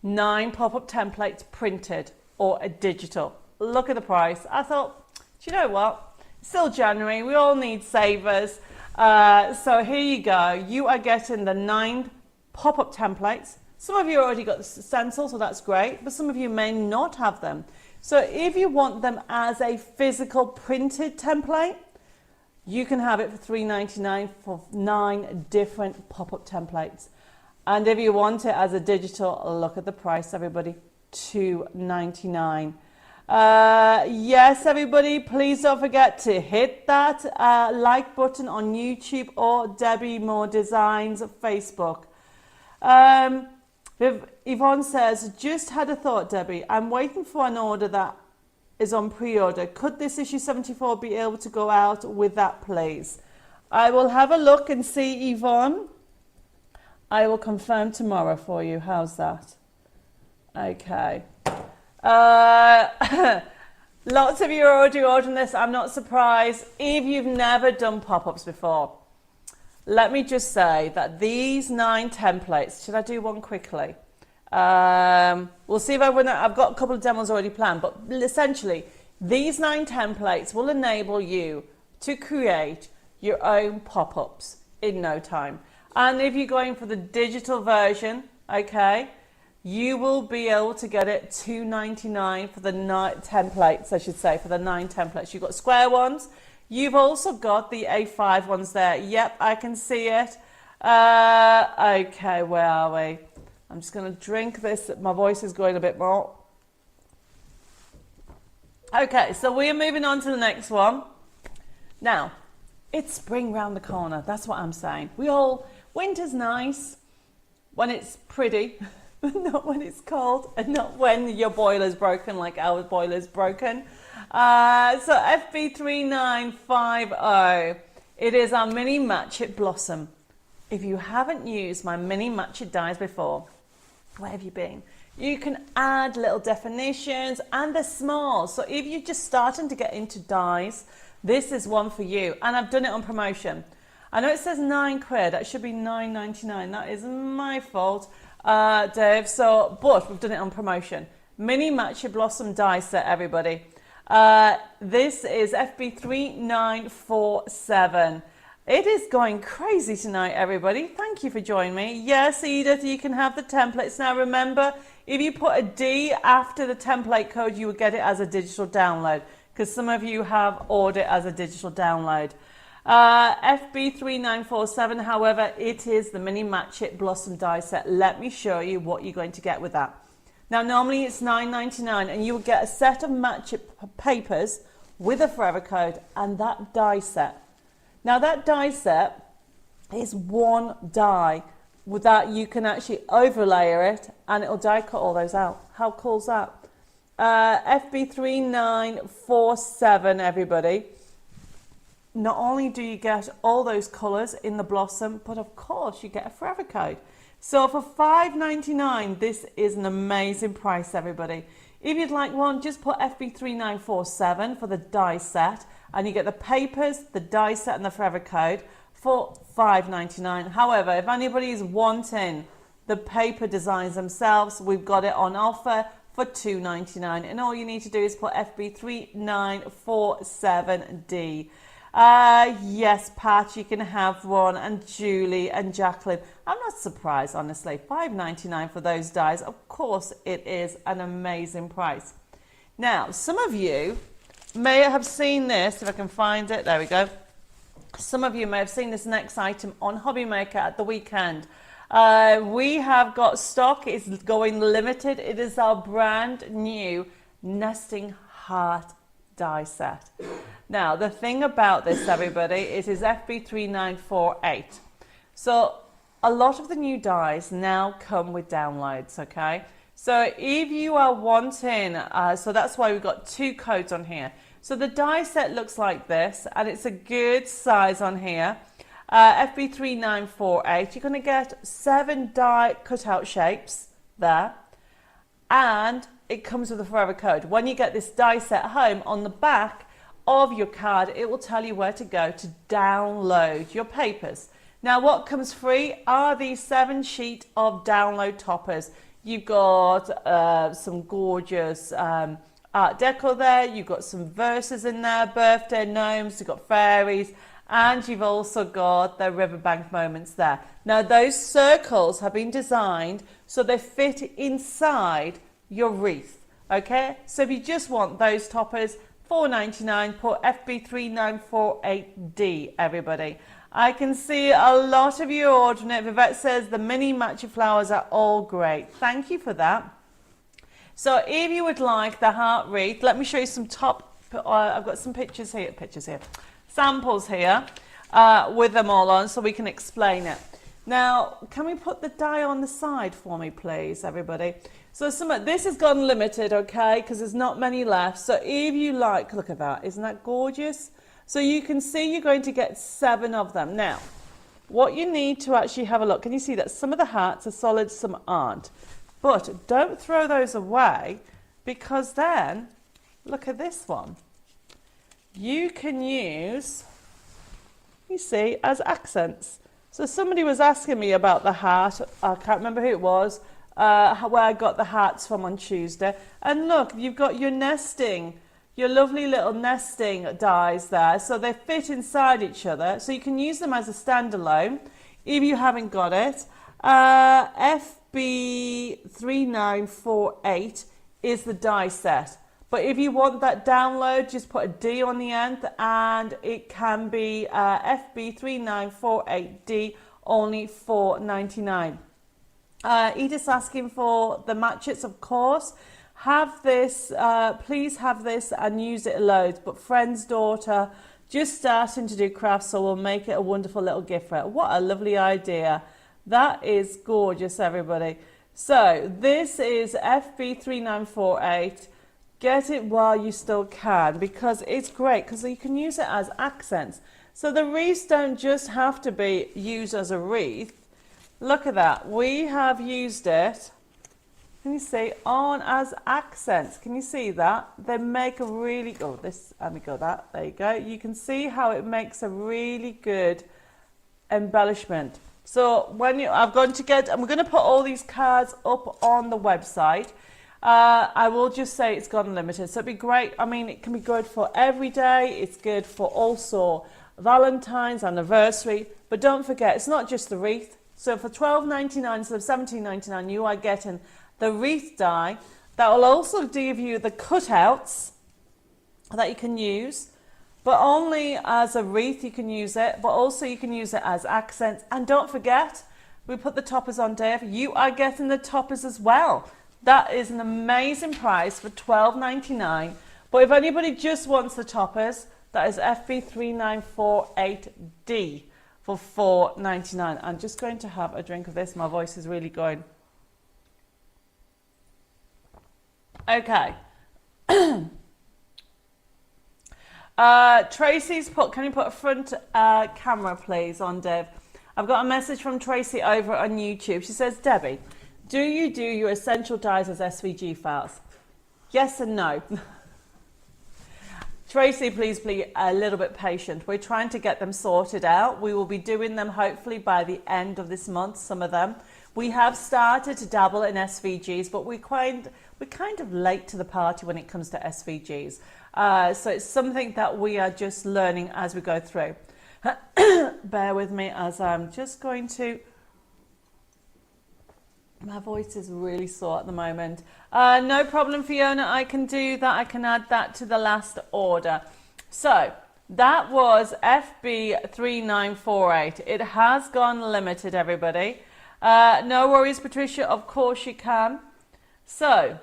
9 pop-up templates printed or a digital. Look at the price. I thought, do you know what? It's still January. We all need savers. So here you go. You are getting the 9 pop-up templates. Some of you already got the stencils, so that's great, but some of you may not have them. So if you want them as a physical printed template, you can have it for $3.99 for 9 different pop-up templates. And if you want it as a digital, look at the price, everybody, $2.99. Yes, everybody, please don't forget to hit that like button on YouTube or Debbie Moore Designs Facebook. Yvonne says, just had a thought, Debbie. I'm waiting for an order that is on pre-order. Could this issue 74 be able to go out with that, please? I will have a look and see, Yvonne. I will confirm tomorrow for you. How's that? Okay. Lots of you are already ordering this. I'm not surprised. If you've never done pop-ups before, let me just say that these 9 templates, should I do one quickly? We'll see if I've got a couple of demos already planned, but essentially these 9 templates will enable you to create your own pop-ups in no time. And if you're going for the digital version, okay, you will be able to get it $2.99 for the 9 templates, I should say, for the 9 templates. You've got square ones. You've also got the A5 ones there. Yep, I can see it. Okay, where are we? I'm just going to drink this. My voice is going a bit more. Okay, so we are moving on to the next one. Now, it's spring round the corner. That's what I'm saying. Winter's nice when it's pretty, but not when it's cold, and not when your boiler's broken like our boiler's broken. So FB3950, it is our mini Match It Blossom. If you haven't used my mini Match It dies before, where have you been? You can add little definitions, and they're small. So if you're just starting to get into dies, this is one for you. And I've done it on promotion. I know it says £9. That should be £9.99. That is my fault, Dave. But we've done it on promotion. Mini Match It Blossom die set, everybody. This is FB3947. It is going crazy tonight, everybody. Thank you for joining me. Yes, Edith, you can have the templates. Now remember, if you put a D after the template code, you will get it as a digital download, because some of you have ordered it as a digital download. FB3947, however, it is the Mini Match It Blossom die set. Let me show you what you're going to get with that. Now, normally it's $9.99, and you will get a set of Match It papers with a forever code and that die set. Now, that die set is one die. With that, you can actually overlay it, and it'll die cut all those out. How cool is that? FB3947, everybody. Not only do you get all those colours in the blossom, but of course you get a forever code. So for $5.99, this is an amazing price, everybody. If you'd like one, just put FB3947 for the die set, and you get the papers, the die set, and the forever code for $5.99. However, if anybody is wanting the paper designs themselves, we've got it on offer for $2.99, and all you need to do is put FB3947D. Yes, Pat, you can have one, and Julie and Jacqueline. I'm not surprised, honestly. $5.99 for those dies. Of course, it is an amazing price. Now, some of you may have seen this, if I can find it. There we go. Some of you may have seen this next item on Hobby Maker at the weekend. We have got stock. It's going limited. It is our brand new nesting heart die set. Now, the thing about this, everybody, it is FB3948. So a lot of the new dies now come with downloads, okay? So if you are wanting, so that's why we've got 2 codes on here. So the die set looks like this, and it's a good size on here. FB3948, you're going to get 7 die cutout shapes there, and it comes with a forever code. When you get this die set home, on the back of your card, it will tell you where to go to download your papers. Now, what comes free are these 7 sheet of download toppers. You've got some gorgeous art deco there. You've got some verses in there, birthday gnomes, you've got fairies, and you've also got the riverbank moments there. Now, those circles have been designed so they fit inside your wreath, okay? So if you just want those toppers, $4.99, put FB3948D, everybody. I can see a lot of you ordering it. Vivette says the mini Match It flowers are all great. Thank you for that. So if you would like the heart wreath, let me show you some I've got some pictures here, samples here with them all on so we can explain it. Now, can we put the die on the side for me, please, everybody? So this has gone limited, okay, because there's not many left. So if you like, look at that, isn't that gorgeous? So you can see you're going to get 7 of them. Now, what you need to actually have a look, can you see that some of the hearts are solid, some aren't? But don't throw those away, because then, look at this one. You can use, you see, as accents. So somebody was asking me about the heart, I can't remember who it was, where I got the hearts from on Tuesday. And look, you've got your nesting, your lovely little nesting dies there. So they fit inside each other. So you can use them as a standalone if you haven't got it. FB3948 is the die set. But if you want that download, just put a D on the end and it can be FB3948D, only $4.99. Edith's asking for the matchets, of course. Have this, please have this and use it loads. But friend's daughter just starting to do crafts, so we'll make it a wonderful little gift for her. What a lovely idea. That is gorgeous, everybody. So this is FB3948. Get it while you still can, because it's great, because you can use it as accents. So the wreaths don't just have to be used as a wreath. Look at that. We have used it, can you see, on as accents. Can you see that? They make a really, oh, this, let me go that, there you go. You can see how it makes a really good embellishment. So when you, I'm going to put all these cards up on the website. I will just say it's got unlimited, so it'd be great. I mean, it can be good for every day. It's good for also Valentine's, anniversary. But don't forget, it's not just the wreath. So for $12.99 instead of $17.99, you are getting the wreath die. That will also give you the cutouts that you can use, but only as a wreath you can use it, but also you can use it as accents. And don't forget, we put the toppers on, Dave. You are getting the toppers as well. That is an amazing price for $12.99. But if anybody just wants the toppers, that is FB3948D for $4.99. I'm just going to have a drink of this. My voice is really going. Okay. Tracy's put, can you put a front camera please on, Dev? I've got a message from Tracy over on YouTube. She says, Debbie, do you do your essential dyes as SVG files? Yes and no. Tracy, please be a little bit patient. We're trying to get them sorted out. We will be doing them hopefully by the end of this month, some of them. We have started to dabble in SVGs, but we're kind of late to the party when it comes to SVGs. So it's something that we are just learning as we go through. Bear with me as I'm just going to... My voice is really sore at the moment. No problem, Fiona. I can do that. I can add that to the last order. So that was FB3948. It has gone limited, everybody. No worries, Patricia. Of course you can. So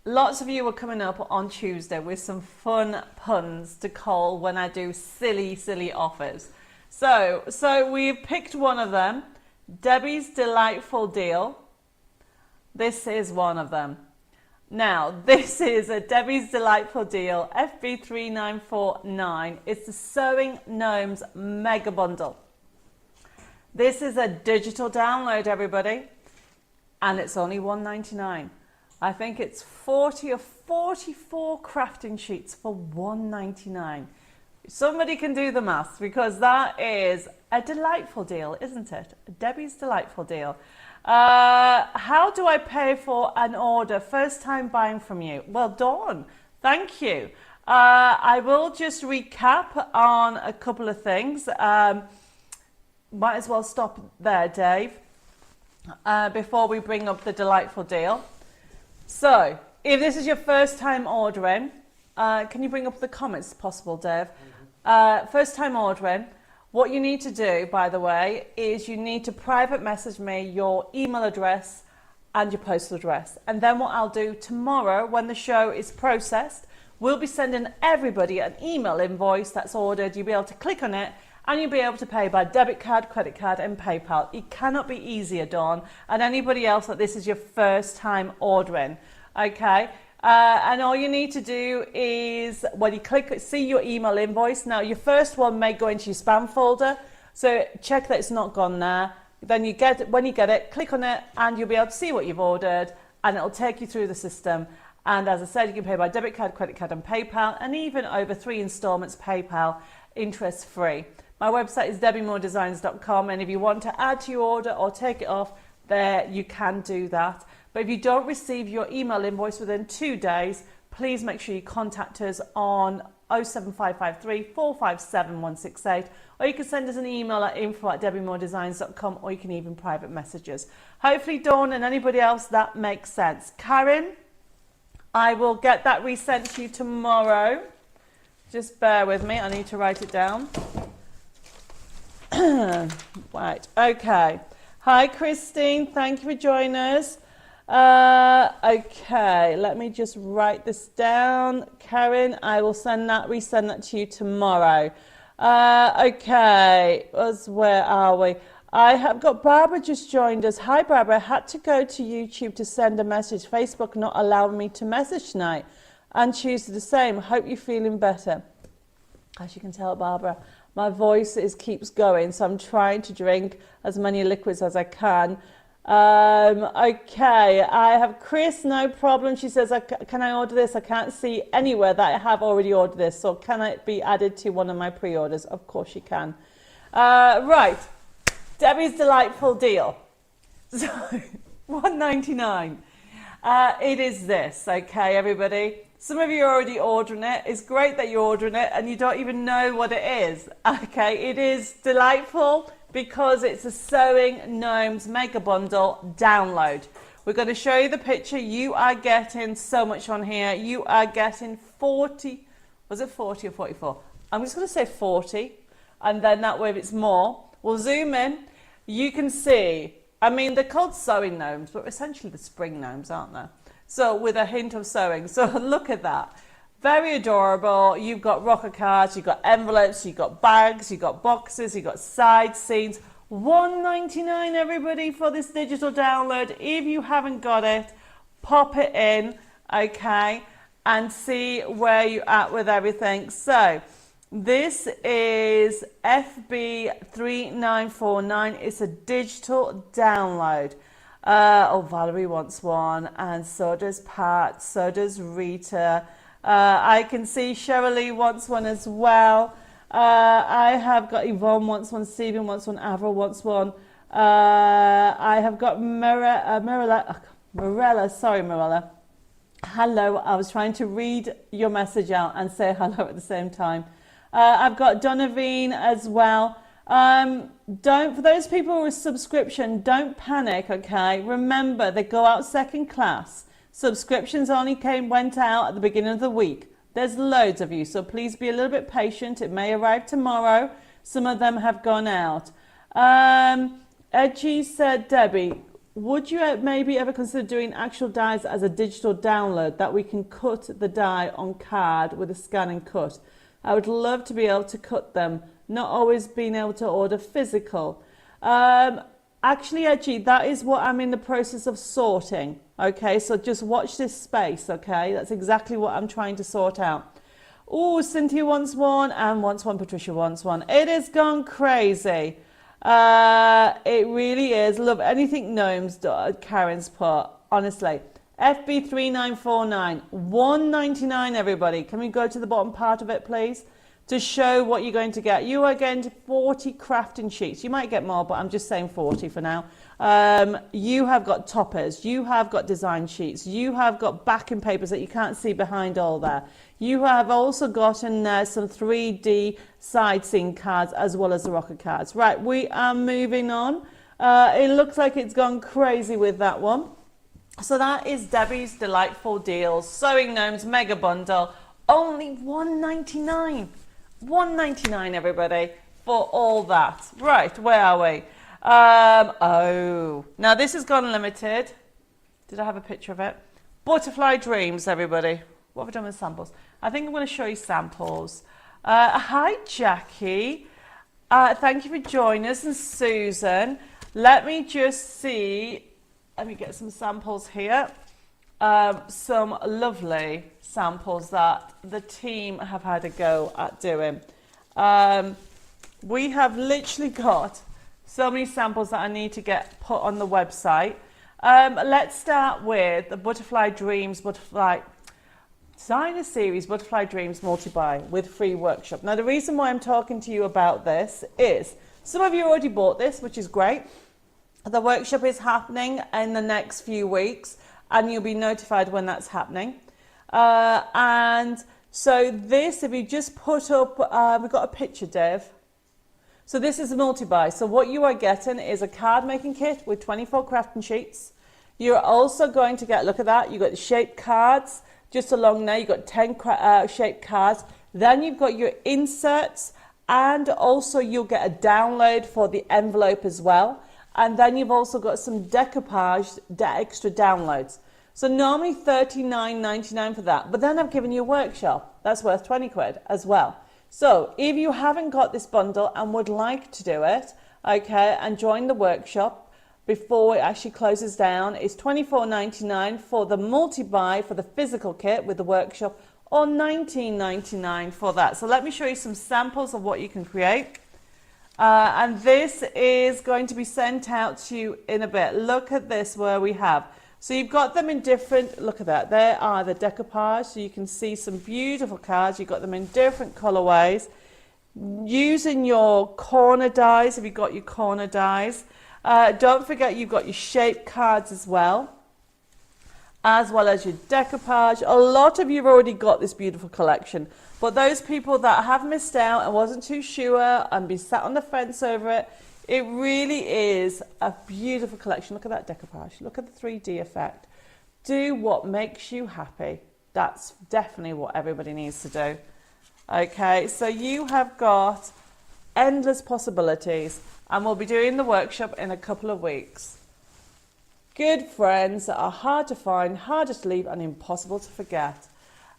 lots of you are coming up on Tuesday with some fun puns to call when I do silly offers. So we've picked one of them. Debbie's Delightful Deal. This is one of them. Now, this is a Debbie's Delightful Deal, FB3949. It's the Sewing Gnomes Mega Bundle. This is a digital download, everybody, and it's only $1.99. I think it's 40 or 44 crafting sheets for $1.99. Somebody can do the maths, because that is a delightful deal, isn't it? Debbie's Delightful Deal. How do I pay for an order? First time buying from you. Well, Dawn, thank you. I will just recap on a couple of things. Might as well stop there, Dave, before we bring up the delightful deal. So, if this is your first time ordering, can you bring up the comments, possible, Dave? First time ordering, what you need to do, by the way, is you need to private message me your email address and your postal address. And then what I'll do tomorrow, when the show is processed, we'll be sending everybody an email invoice that's ordered. You'll be able to click on it and you'll be able to pay by debit card, credit card and PayPal. It cannot be easier, Dawn, and anybody else that this is your first time ordering. Okay? And all you need to do is, when you click, see your email invoice. Now, your first one may go into your spam folder, so check that it's not gone there. Then you get, when you get it, click on it, and you'll be able to see what you've ordered, and it'll take you through the system. And as I said, you can pay by debit card, credit card, and PayPal, and even over 3 installments PayPal, interest-free. My website is debbiemoredesigns.com, and if you want to add to your order or take it off, there you can do that. But if you don't receive your email invoice within 2 days, please make sure you contact us on 07553 457 168, or you can send us an email at info@debbiemoredesigns.com, or you can even private message us. Hopefully, Dawn and anybody else, that makes sense. Karen, I will get that resent to you tomorrow. Just bear with me, I need to write it down. Right, okay. Hi, Christine, thank you for joining us. Okay, let me just write this down. Karen, I will resend that to you tomorrow. Okay, where are we? I have got Barbara just joined us. Hi, Barbara. I had to go to YouTube to send a message. Facebook not allowing me to message tonight. And Tuesday the same. Hope you're feeling better. As you can tell, Barbara, my voice keeps going, so I'm trying to drink as many liquids as I can. Okay, I have Chris, no problem. She says, can I order this? I can't see anywhere that I have already ordered this, so can it be added to one of my pre-orders? Of course you can. Right, Debbie's delightful deal. So, $1.99. It is this, okay, everybody? Some of you are already ordering it. It's great that you're ordering it and you don't even know what it is. Okay, it is delightful because it's a Sewing Gnomes Mega Bundle download. We're going to show you the picture. You are getting so much on here. You are getting 40, was it 40 or 44? I'm just going to say 40, and then that way if it's more, we'll zoom in. You can see, I mean, they're called Sewing Gnomes, but essentially the spring gnomes, aren't they? So with a hint of sewing. So look at that. Very adorable. You've got rocker cards, you've got envelopes, you've got bags, you've got boxes, you've got side scenes. $1.99 everybody for this digital download. If you haven't got it, pop it in, okay, and see where you're at with everything. So this is FB3949. It's a digital download. Valerie wants one, and so does Pat, so does Rita. I can see Cheryl Lee wants one as well. I have got Yvonne wants one, Stephen wants one, Avril wants one. I have got Morella, sorry Morella. Hello, I was trying to read your message out and say hello at the same time. I've got Donovan as well. For those people with subscription, don't panic, okay? Remember, they go out second class. Subscriptions only went out at the beginning of the week. There's loads of you, so please be a little bit patient. It may arrive tomorrow. Some of them have gone out. Edgy said, Debbie, would you maybe ever consider doing actual dies as a digital download that we can cut the die on card with a scan and cut? I would love to be able to cut them, not always being able to order physical. Actually, Edgy, that is what I'm in the process of sorting. Okay, so just watch this space, okay? That's exactly what I'm trying to sort out. Oh, Cynthia wants one, Anne wants one, Patricia wants one. It has gone crazy. It really is. Love anything gnomes, Karen's put, honestly. FB3949, $1.99 everybody. Can we go to the bottom part of it, please? To show what you're going to get. You are getting 40 crafting sheets. You might get more, but I'm just saying 40 for now. You have got toppers. You have got design sheets. You have got backing papers that you can't see behind all there. You have also gotten some 3D side scene cards as well as the rocker cards. Right, we are moving on. It looks like it's gone crazy with that one. So that is Debbie's Delightful Deals. Sewing Gnomes Mega Bundle. Only $1.99. $1.99 everybody for all that. Right, where are we? Now this has gone limited. Did I have a picture of it? Butterfly Dreams, everybody. What have I done with samples? I think I'm going to show you samples. Hi, Jackie. Thank you for joining us, and Susan. Let me just see. Let me get some samples here. Some lovely samples that the team have had a go at doing. We have literally got so many samples that I need to get put on the website. Let's start with the Butterfly Dreams Butterfly Designer Series Butterfly Dreams Multi-Buy with free workshop. Now the reason why I'm talking to you about this is some of you already bought this, which is great. The workshop is happening in the next few weeks, and you'll be notified when that's happening. And so this, if you just put up, we've got a picture, Dev. So this is a multi-buy. So what you are getting is a card making kit with 24 crafting sheets. You're also going to get, look at that, you've got the shaped cards just along there. You've got 10 shaped cards. Then you've got your inserts, and also you'll get a download for the envelope as well. And then you've also got some decoupage extra downloads. So normally $39.99 for that. But then I've given you a workshop. That's worth 20 quid as well. So if you haven't got this bundle and would like to do it, okay, and join the workshop before it actually closes down, it's $24.99 for the multi-buy for the physical kit with the workshop, or $19.99 for that. So let me show you some samples of what you can create. And this is going to be sent out to you in a bit. Look at this where we have. So you've got them in different, look at that. There are the decoupage. So you can see some beautiful cards. You've got them in different colorways. Using your corner dies, if you've got your corner dies. Don't forget you've got your shaped cards as well as your decoupage. A lot of you have already got this beautiful collection. But those people that have missed out and wasn't too sure and been sat on the fence over it, it really is a beautiful collection. Look at that decoupage. Look at the 3D effect. Do what makes you happy. That's definitely what everybody needs to do. Okay, so you have got endless possibilities, and we'll be doing the workshop in a couple of weeks. Good friends that are hard to find, harder to leave, and impossible to forget.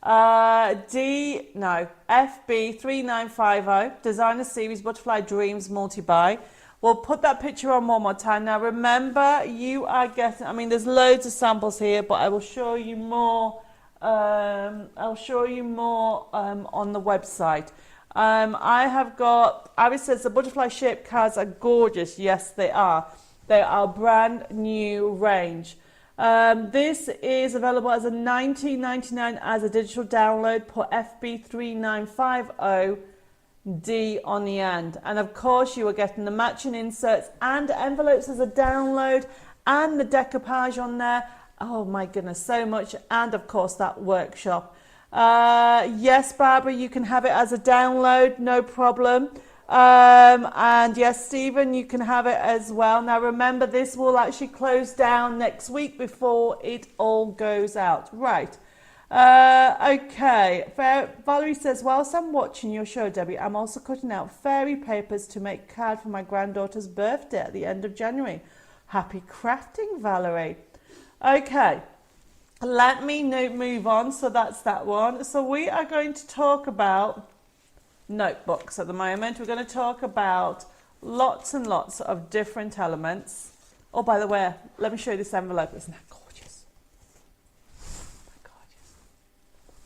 FB3950, Designer Series Butterfly Dreams Multi-Buy. We'll put that picture on one more time. Now remember, you are getting, I mean, there's loads of samples here, but I will show you more. I'll show you more on the website. I have got, Iris says the butterfly shaped cards are gorgeous. Yes, they are. They are brand new range. This is available as a $19.99 as a digital download. Put FB3950D on the end. And of course you are getting the matching inserts and envelopes as a download, and the decoupage on there. Oh my goodness, so much. And of course that workshop. Yes, Barbara, you can have it as a download, no problem. And yes, Stephen, you can have it as well. Now remember, this will actually close down next week before it all goes out. Right. Okay. Valerie says, whilst I'm watching your show, Debbie, I'm also cutting out fairy papers to make a card for my granddaughter's birthday at the end of January. Happy crafting, Valerie. Okay. Let me move on. So that's that one. So we are going to talk about notebooks at the moment. We're going to talk about lots and lots of different elements. Oh, by the way, let me show you this envelope. Isn't that gorgeous? Gorgeous.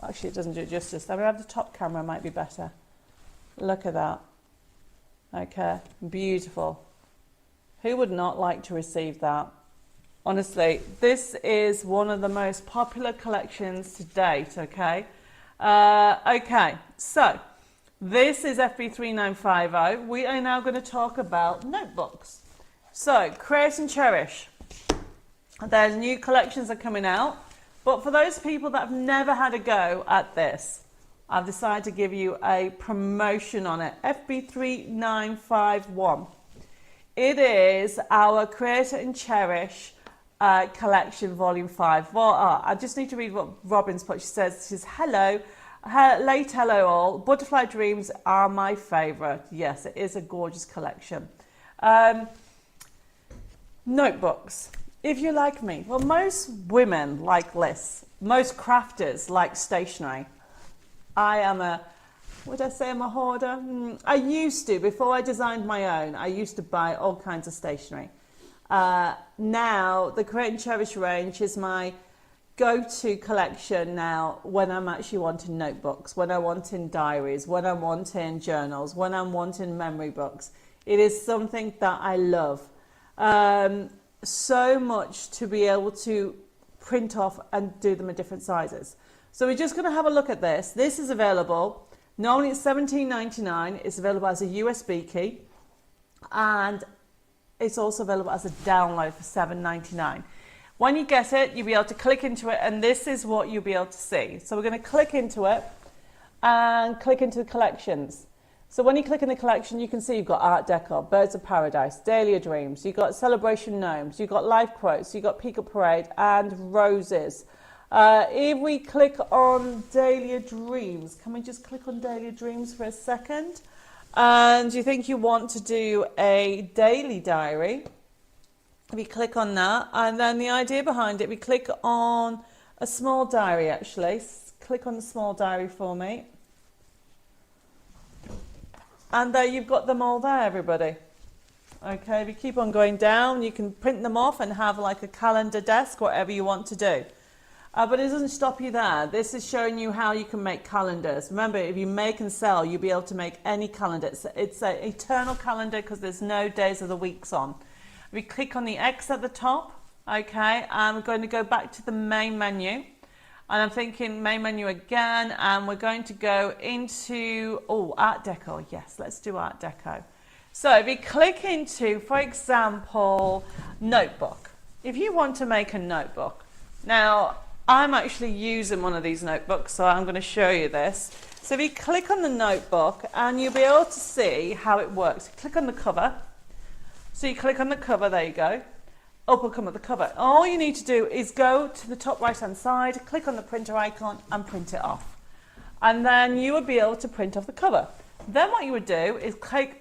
Actually, it doesn't do it justice. I mean, the top camera might be better. Look at that. Okay, beautiful. Who would not like to receive that? Honestly, this is one of the most popular collections to date, okay? Okay, so this is FB3950. We are now going to talk about notebooks. So, Create and Cherish. There's new collections are coming out. But for those people that have never had a go at this, I've decided to give you a promotion on it. FB3951. It is our Create and Cherish collection, volume 5. Well, I just need to read what Robin's put. She says, hello. Late hello all. Butterfly Dreams are my favourite. Yes, it is a gorgeous collection. Notebooks. If you like me, well, most women like lists. Most crafters like stationery. I am a, would I say I'm a hoarder? I used to, before I designed my own, I used to buy all kinds of stationery. Now, the Create and Cherish range is my go-to collection now when I'm actually wanting notebooks, when I'm wanting diaries, when I'm wanting journals, when I'm wanting memory books. It is something that I love so much, to be able to print off and do them in different sizes. So we're just going to have a look at this. This is available. Normally it's $17.99. It's available as a USB key, and it's also available as a download for $7.99. When you get it, you'll be able to click into it, and this is what you'll be able to see. So we're going to click into it and click into the collections. So when you click in the collection, you can see you've got Art Deco, Birds of Paradise, Dahlia Dreams, you've got Celebration Gnomes, you've got Live Quotes, you've got Peacock Parade, and Roses. If we click on Dahlia Dreams, can we just click on Dahlia Dreams for a second? And you think you want to do a daily diary. We click on that, and then the idea behind it, we click on a small diary actually. Click on the small diary for me. And there you've got them all there, everybody. Okay, if you keep on going down, you can print them off and have like a calendar desk, whatever you want to do. But it doesn't stop you there. This is showing you how you can make calendars. Remember, if you make and sell, you'll be able to make any calendar. It's an eternal calendar because there's no days of the weeks on. We click on the X at the top, okay, and we're going to go back to the main menu. And I'm thinking main menu again, and we're going to go into, Art Deco. Yes, let's do Art Deco. So if you click into, for example, notebook. If you want to make a notebook. Now, I'm actually using one of these notebooks, so I'm going to show you this. So if you click on the notebook, and you'll be able to see how it works. Click on the cover. So you click on the cover, there you go. Up will come up the cover. All you need to do is go to the top right hand side, click on the printer icon and print it off. And then you would be able to print off the cover. Then what you would do is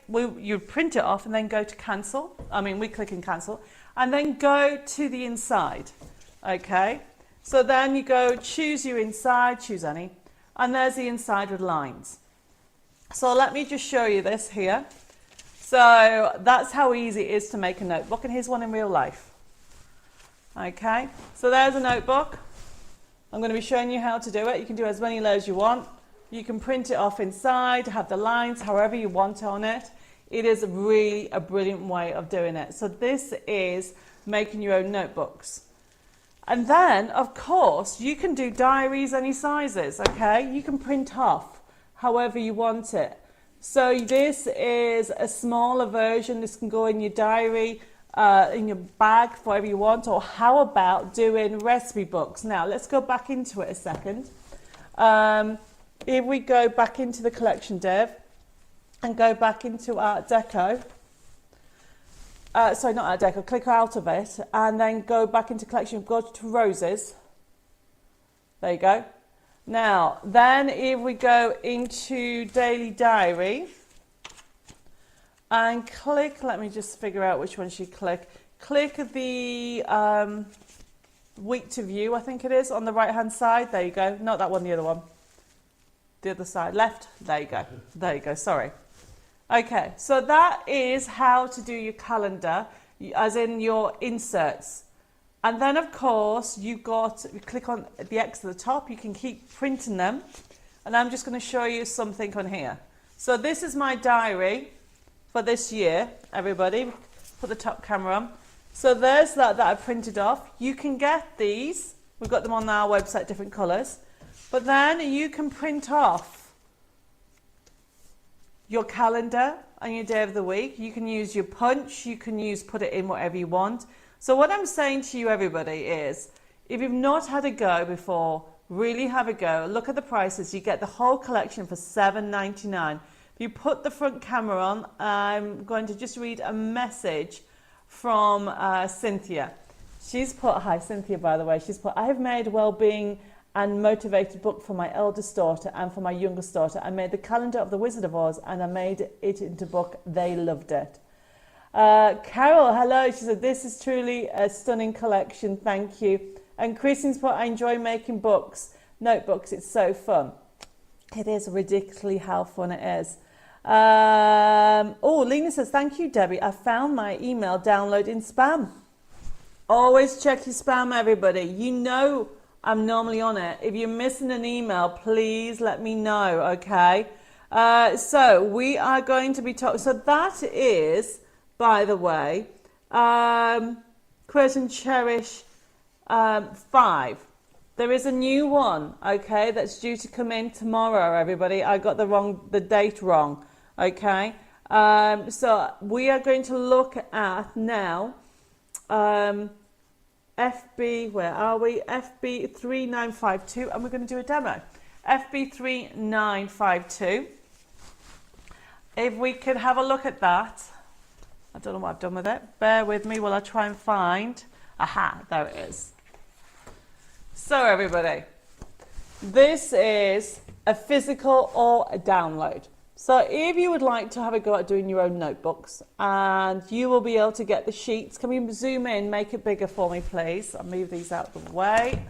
you'd print it off and then go to cancel. We click in cancel and then go to the inside. Okay. So then you go choose your inside, choose any, and there's the inside with lines. So let me just show you this here. So that's how easy it is to make a notebook, and here's one in real life. Okay, so there's a notebook. I'm going to be showing you how to do it. You can do as many layers you want. You can print it off inside, have the lines however you want on it. It is really a brilliant way of doing it. So this is making your own notebooks. And then, of course, you can do diaries any sizes, okay? You can print off however you want it. So this is a smaller version. This can go in your diary, in your bag, whatever you want. Or how about doing recipe books? Now, let's go back into it a second. If we go back into the collection div and go back into Art Deco. Sorry, not Art Deco. Click out of it and then go back into collection. Go to Roses. There you go. Now, then if we go into Daily Diary and click, let me just figure out which one she click. Click the week to view, I think it is, on the right-hand side. There you go. Not that one, the other one. The other side, left. There you go. There you go, sorry. Okay, so that is how to do your calendar, as in your inserts. And then, of course, you click on the X at the top. You can keep printing them. And I'm just going to show you something on here. So this is my diary for this year, everybody. Put the top camera on. So there's that I printed off. You can get these. We've got them on our website, different colours. But then you can print off your calendar and your day of the week. You can use your punch. You can put it in whatever you want. So what I'm saying to you, everybody, is if you've not had a go before, really have a go. Look at the prices. You get the whole collection for $7.99. If you put the front camera on, I'm going to just read a message from Cynthia. She's put, hi Cynthia, by the way, she's put, I have made well-being and motivated book for my eldest daughter and for my youngest daughter. I made the calendar of the Wizard of Oz and I made it into book. They loved it. Carol, hello. She said, this is truly a stunning collection. Thank you. And Christine's put, I enjoy making books, notebooks. It's so fun. It is ridiculously how fun it is. Lena says, thank you, Debbie. I found my email download in spam. Always check your spam, everybody. You know I'm normally on it. If you're missing an email, please let me know, okay? So we are going to be talking. So that is, by the way, Create and Cherish 5. There is a new one, okay, that's due to come in tomorrow, everybody. I got the date wrong, okay? So we are going to look at now FB, where are we? FB3952, and we're going to do a demo. FB3952. If we could have a look at that. I don't know what I've done with it. Bear with me while I try and find. Aha, there it is. So everybody, this is a physical or a download. So if you would like to have a go at doing your own notebooks, and you will be able to get the sheets. Can we zoom in, make it bigger for me, please? I'll move these out of the way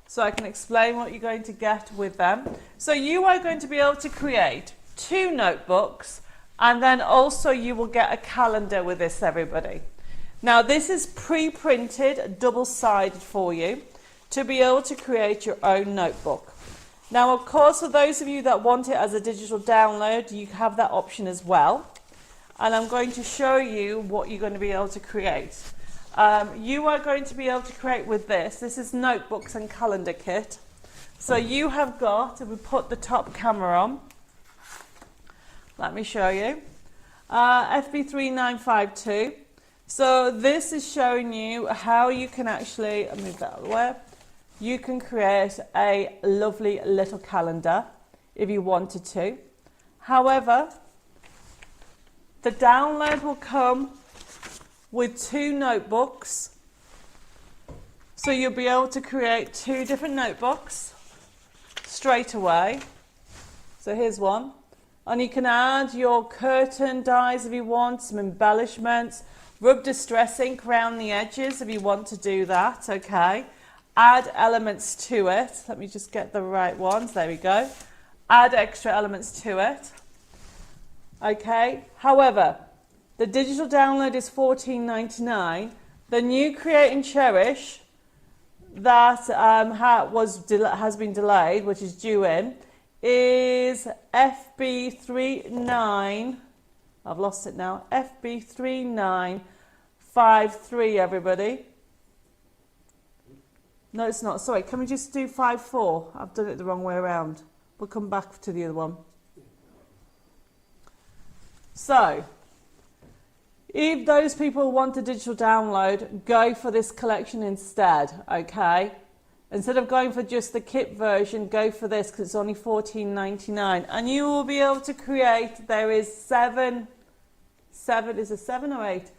so I can explain what you're going to get with them. So you are going to be able to create 2 notebooks, and then also you will get a calendar with this, everybody. Now this is pre-printed, double-sided for you to be able to create your own notebook. Now, of course, for those of you that want it as a digital download, you have that option as well. And I'm going to show you what you're going to be able to create. You are going to be able to create with this. This is notebooks and calendar kit. So you have got, if we put the top camera on, let me show you, FB3952. So this is showing you how you can actually, I'll move that out of the way. You can create a lovely little calendar if you wanted to. However, the download will come with 2 notebooks. So you'll be able to create 2 different notebooks straight away. So here's one. And you can add your curtain dies if you want, some embellishments, rub distress ink around the edges if you want to do that, okay. Add elements to it. Let me just get the right ones. There we go. Add extra elements to it. Okay. However, the digital download is $14.99. The new Create and Cherish that has been delayed, which is due in, is FB39. I've lost it now. FB3953. Everybody. No, it's not. Sorry, can we just do 54? I've done it the wrong way around. We'll come back to the other one. So, if those people want a digital download, go for this collection instead, okay? Instead of going for just the kit version, go for this because it's only $14.99. And you will be able to create, there is 7, is it 7 or 8?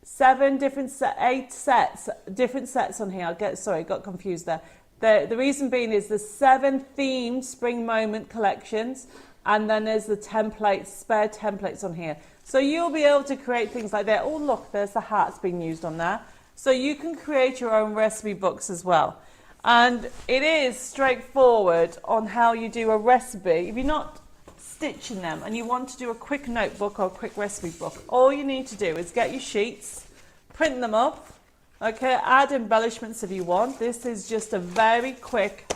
7 different 8 sets, different sets on here. Got confused there. The reason being is the 7 themed spring moment collections, and then there's the templates, spare templates on here. So you'll be able to create things like that. Oh look, there's the hearts being used on there. So you can create your own recipe books as well. And it is straightforward on how you do a recipe. If you're not stitching them and you want to do a quick notebook or a quick recipe book, all you need to do is get your sheets, print them up, okay, add embellishments if you want. This is just a very quick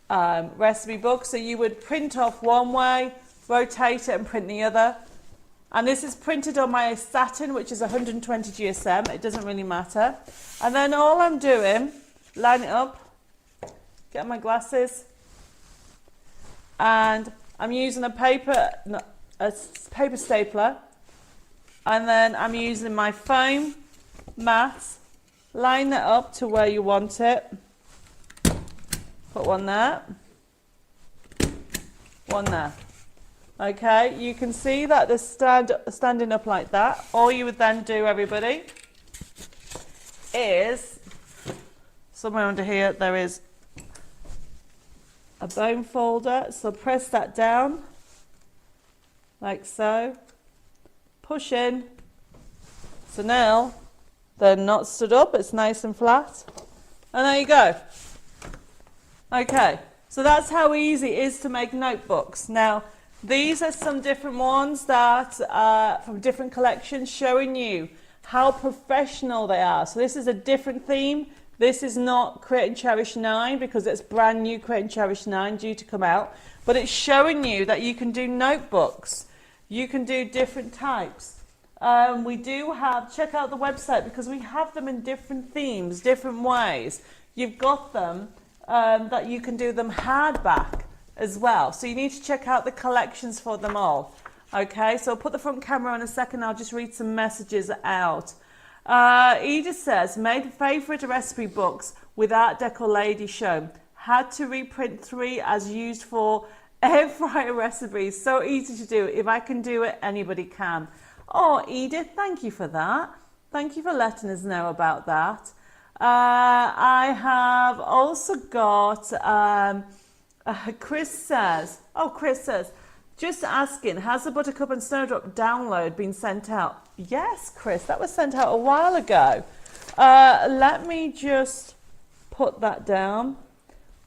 recipe book. So you would print off one way, rotate it and print the other. And this is printed on my satin, which is 120 GSM. It doesn't really matter. And then all I'm doing, line it up, get my glasses, and I'm using a paper stapler, and then I'm using my foam mat, line that up to where you want it, put one there, one there. Okay, you can see that they're standing up like that. All you would then do, everybody, is somewhere under here there is a bone folder, so press that down like so, push in. So now they're not stood up, it's nice and flat, and there you go. Okay, so that's how easy it is to make notebooks. Now these are some different ones that from different collections, showing you how professional they are. So this is a different theme. This is not Create and Cherish 9 because it's brand new Create and Cherish 9 due to come out. But it's showing you that you can do notebooks. You can do different types. We do have, check out the website because we have them in different themes, different ways. You've got them that you can do them hardback. as well. So you need to check out the collections for them all. Okay, so I'll put the front camera on a second. I'll just read some messages out. Edith says, made favourite recipe books with Art Deco Lady shown. Had to reprint 3 as used for air fryer recipes. So easy to do. If I can do it, anybody can. Oh, Edith, thank you for that. Thank you for letting us know about that. I have also got, Chris says, just asking, has the Buttercup and Snowdrop download been sent out? Yes, Chris, that was sent out a while ago. Let me just put that down.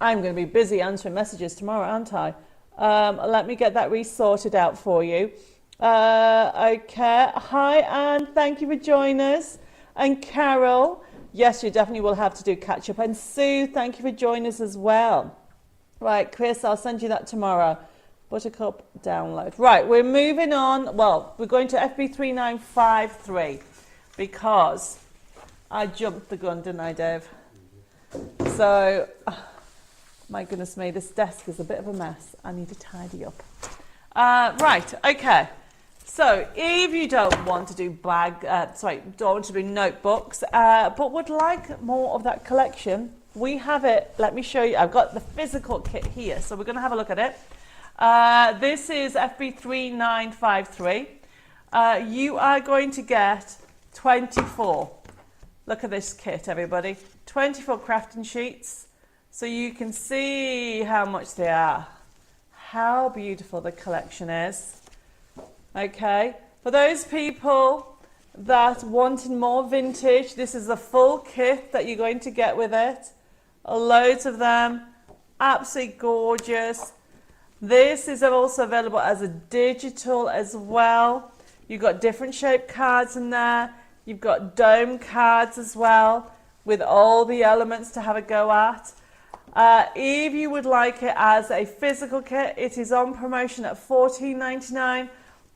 I'm going to be busy answering messages tomorrow, aren't I? Let me get that resorted out for you. Okay. Hi, Anne. Thank you for joining us. And Carol, yes, you definitely will have to do catch up. And Sue, thank you for joining us as well. Right, Chris, I'll send you that tomorrow. Buttercup download. Right, we're moving on. Well, we're going to FB3953 because I jumped the gun, didn't I, Dave? So, my goodness me, this desk is a bit of a mess. I need to tidy up. Right, okay. So, if you don't want to do don't want to do notebooks, but would like more of that collection, we have it. Let me show you. I've got the physical kit here, so we're going to have a look at it. This is FB3953. You are going to get 24. Look at this kit, everybody. 24 crafting sheets. So you can see how much they are. How beautiful the collection is. Okay. For those people that wanted more vintage, this is the full kit that you're going to get with it. Loads of them. Absolutely gorgeous. This is also available as a digital as well. You've got different shaped cards in there. You've got dome cards as well with all the elements to have a go at. If you would like it as a physical kit, it is on promotion at $14.99.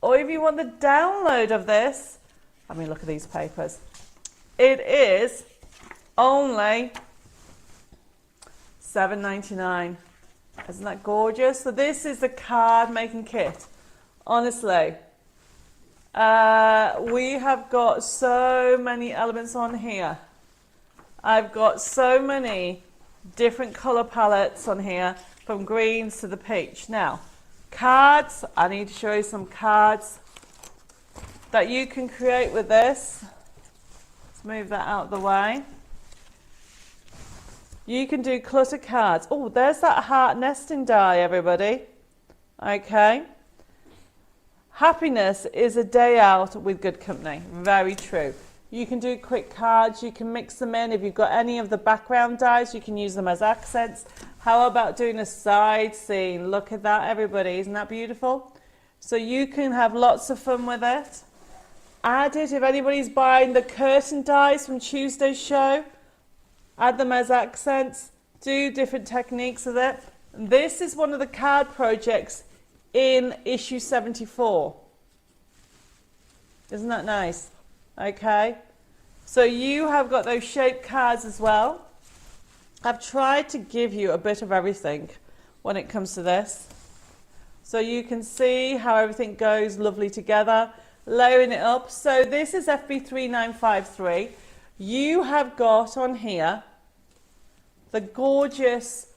Or if you want the download of this, I mean, look at these papers. It is only $7.99. Isn't that gorgeous? So this is the card making kit. Honestly, we have got so many elements on here. I've got so many different color palettes on here, from greens to the peach. Now, cards. I need to show you some cards that you can create with this. Let's move that out of the way. You can do clutter cards. Oh, there's that heart nesting die, everybody. Okay. Happiness is a day out with good company. Very true. You can do quick cards. You can mix them in. If you've got any of the background dies, you can use them as accents. How about doing a side scene? Look at that, everybody. Isn't that beautiful? So you can have lots of fun with it. Add it if anybody's buying the curtain dies from Tuesday's show. Add them as accents. Do different techniques with it. This is one of the card projects in issue 74. Isn't that nice? Okay. So you have got those shaped cards as well. I've tried to give you a bit of everything when it comes to this. So you can see how everything goes lovely together. Layering it up. So this is FB3953. You have got on here the gorgeous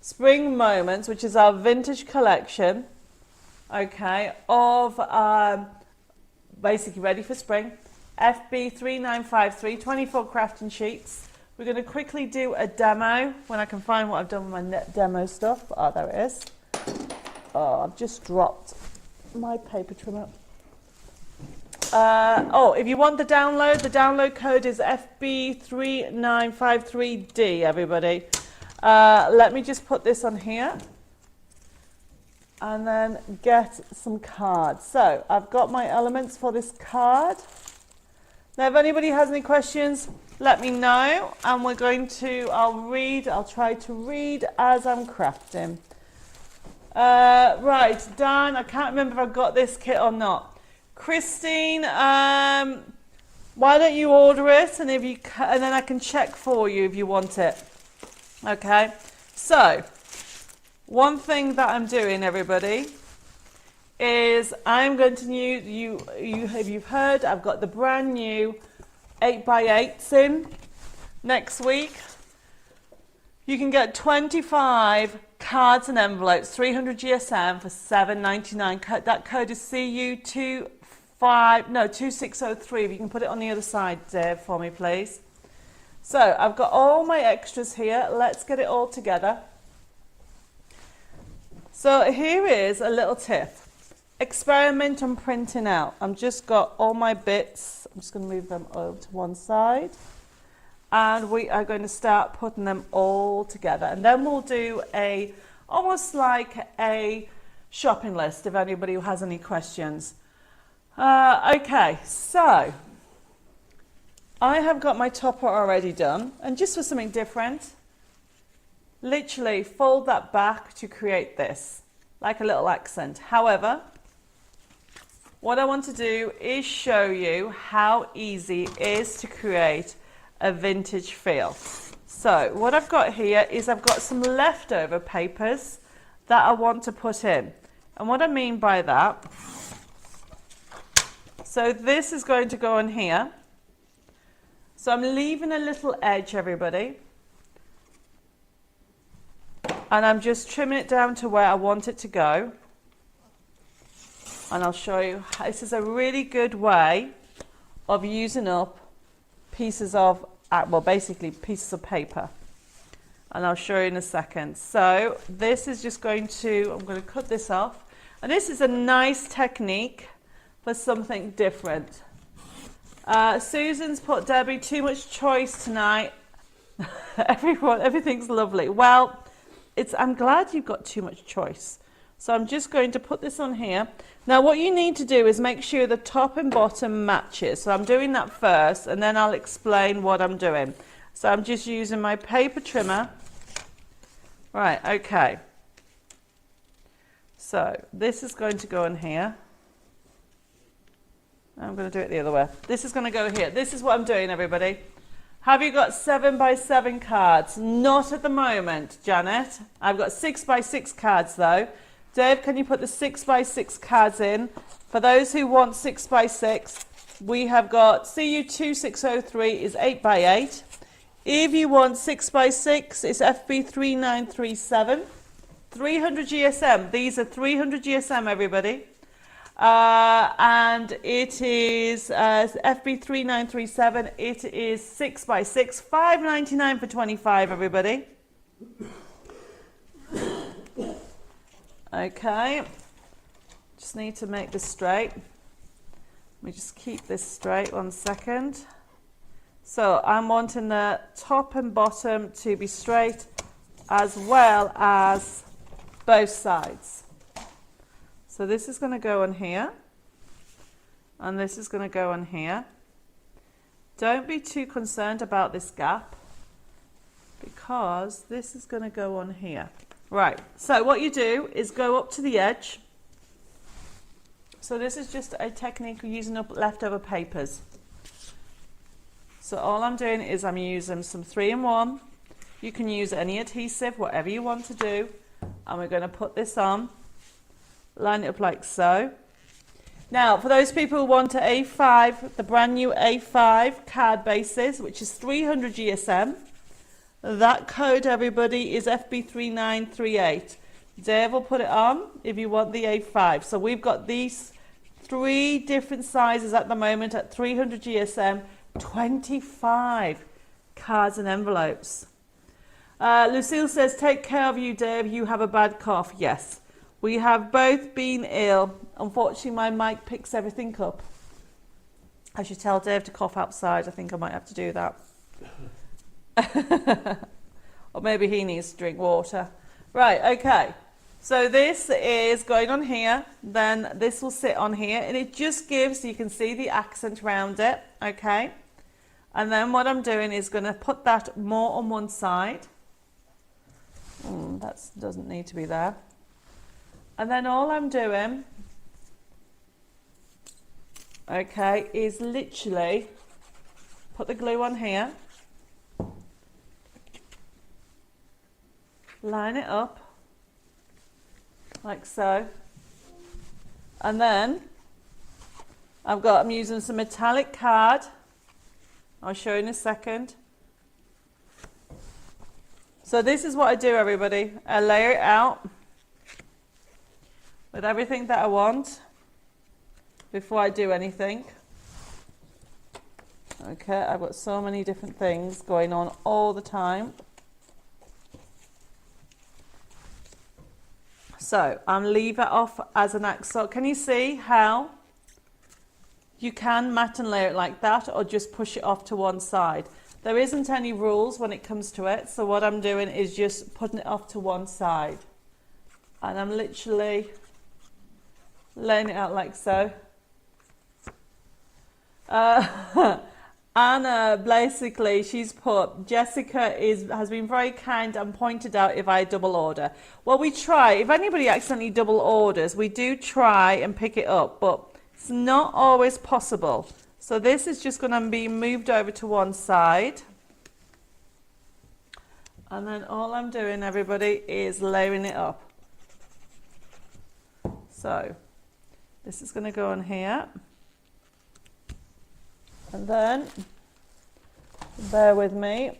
Spring Moments, which is our vintage collection, okay, of basically ready for spring. FB3953, 24 crafting sheets. We're going to quickly do a demo when I can find what I've done with my net demo stuff. Oh, there it is. Oh, I've just dropped my paper trimmer. If you want the download code is FB3953D, everybody. Let me just put this on here and then get some cards. So I've got my elements for this card. Now, if anybody has any questions, let me know, and we're going to, I'll try to read as I'm crafting. Right, Dan, I can't remember if I've got this kit or not. Christine, why don't you order it, and then I can check for you if you want it. Okay, so one thing that I'm doing, everybody, is I'm going to if you've heard, I've got the brand new 8x8s in next week. You can get 25 cards and envelopes, 300 GSM for $7.99. That code is CU2603. If you can put it on the other side, Dave, for me, please. So I've got all my extras here. Let's get it all together. So here is a little tip. Experiment on printing out. I've just got all my bits. I'm just going to move them over to one side. And we are going to start putting them all together. And then we'll do almost like a shopping list if anybody has any questions. Okay, so I have got my topper already done. And just for something different, literally fold that back to create this, like a little accent. However, what I want to do is show you how easy it is to create a vintage feel. So what I've got here is I've got some leftover papers that I want to put in. And what I mean by that, so this is going to go on here. So I'm leaving a little edge, everybody. And I'm just trimming it down to where I want it to go. And I'll show you. This is a really good way of using up pieces of, well, basically pieces of paper. And I'll show you in a second. So this is just I'm going to cut this off. And this is a nice technique for something different. Susan's put, Debbie, too much choice tonight. Everything's lovely. Well, I'm glad you've got too much choice. So I'm just going to put this on here. Now what you need to do is make sure the top and bottom matches. So I'm doing that first and then I'll explain what I'm doing. So I'm just using my paper trimmer. Right, okay. So this is going to go in here. I'm going to do it the other way. This is going to go here. This is what I'm doing, everybody. Have you got 7x7 cards? Not at the moment, Janet. I've got 6x6 cards though. Dave, can you put the 6x6 cards in? For those who want 6x6, we have got CU2603 is 8x8. If you want 6x6, it's FB3937. 300 GSM. These are 300 GSM, everybody. And it is FB3937. It is 6x6. $5.99 for 25, everybody. Okay, just need to make this straight. Let me just keep this straight 1 second. So I'm wanting the top and bottom to be straight as well as both sides. So this is going to go on here and this is going to go on here. Don't be too concerned about this gap because this is going to go on here. Right, so what you do is go up to the edge. So this is just a technique of using up leftover papers. So all I'm doing is I'm using some 3-in-1. You can use any adhesive, whatever you want to do. And we're going to put this on, line it up like so. Now, for those people who want an A5, the brand new A5 card bases, which is 300 GSM, that code, everybody, is FB3938. Dave will put it on if you want the A5. So we've got these 3 different sizes at the moment at 300 GSM, 25 cards and envelopes. Lucille says, take care of you, Dave. You have a bad cough. Yes, we have both been ill. Unfortunately, my mic picks everything up. I should tell Dave to cough outside. I think I might have to do that. Or maybe he needs to drink water. Right, okay. So this is going on here. Then this will sit on here. And it just gives, you can see the accent around it. Okay. And then what I'm doing is going to put that more on one side. That doesn't need to be there. And then all I'm doing, okay, is literally put the glue on here. Line it up like so. And then I'm using some metallic card. I'll show you in a second. So this is what I do, everybody. I layer it out with everything that I want before I do anything. Okay, I've got so many different things going on all the time. So I'm leave it off as an axle. Can you see how you can mat and layer it like that, or just push it off to one side? There isn't any rules when it comes to it. So what I'm doing is just putting it off to one side. And I'm literally laying it out like so. Anna, basically, she's put, Jessica has been very kind and pointed out if I double order. Well, we try. If anybody accidentally double orders, we do try and pick it up, but it's not always possible. So this is just going to be moved over to one side. And then all I'm doing, everybody, is layering it up. So this is going to go on here. And then, bear with me.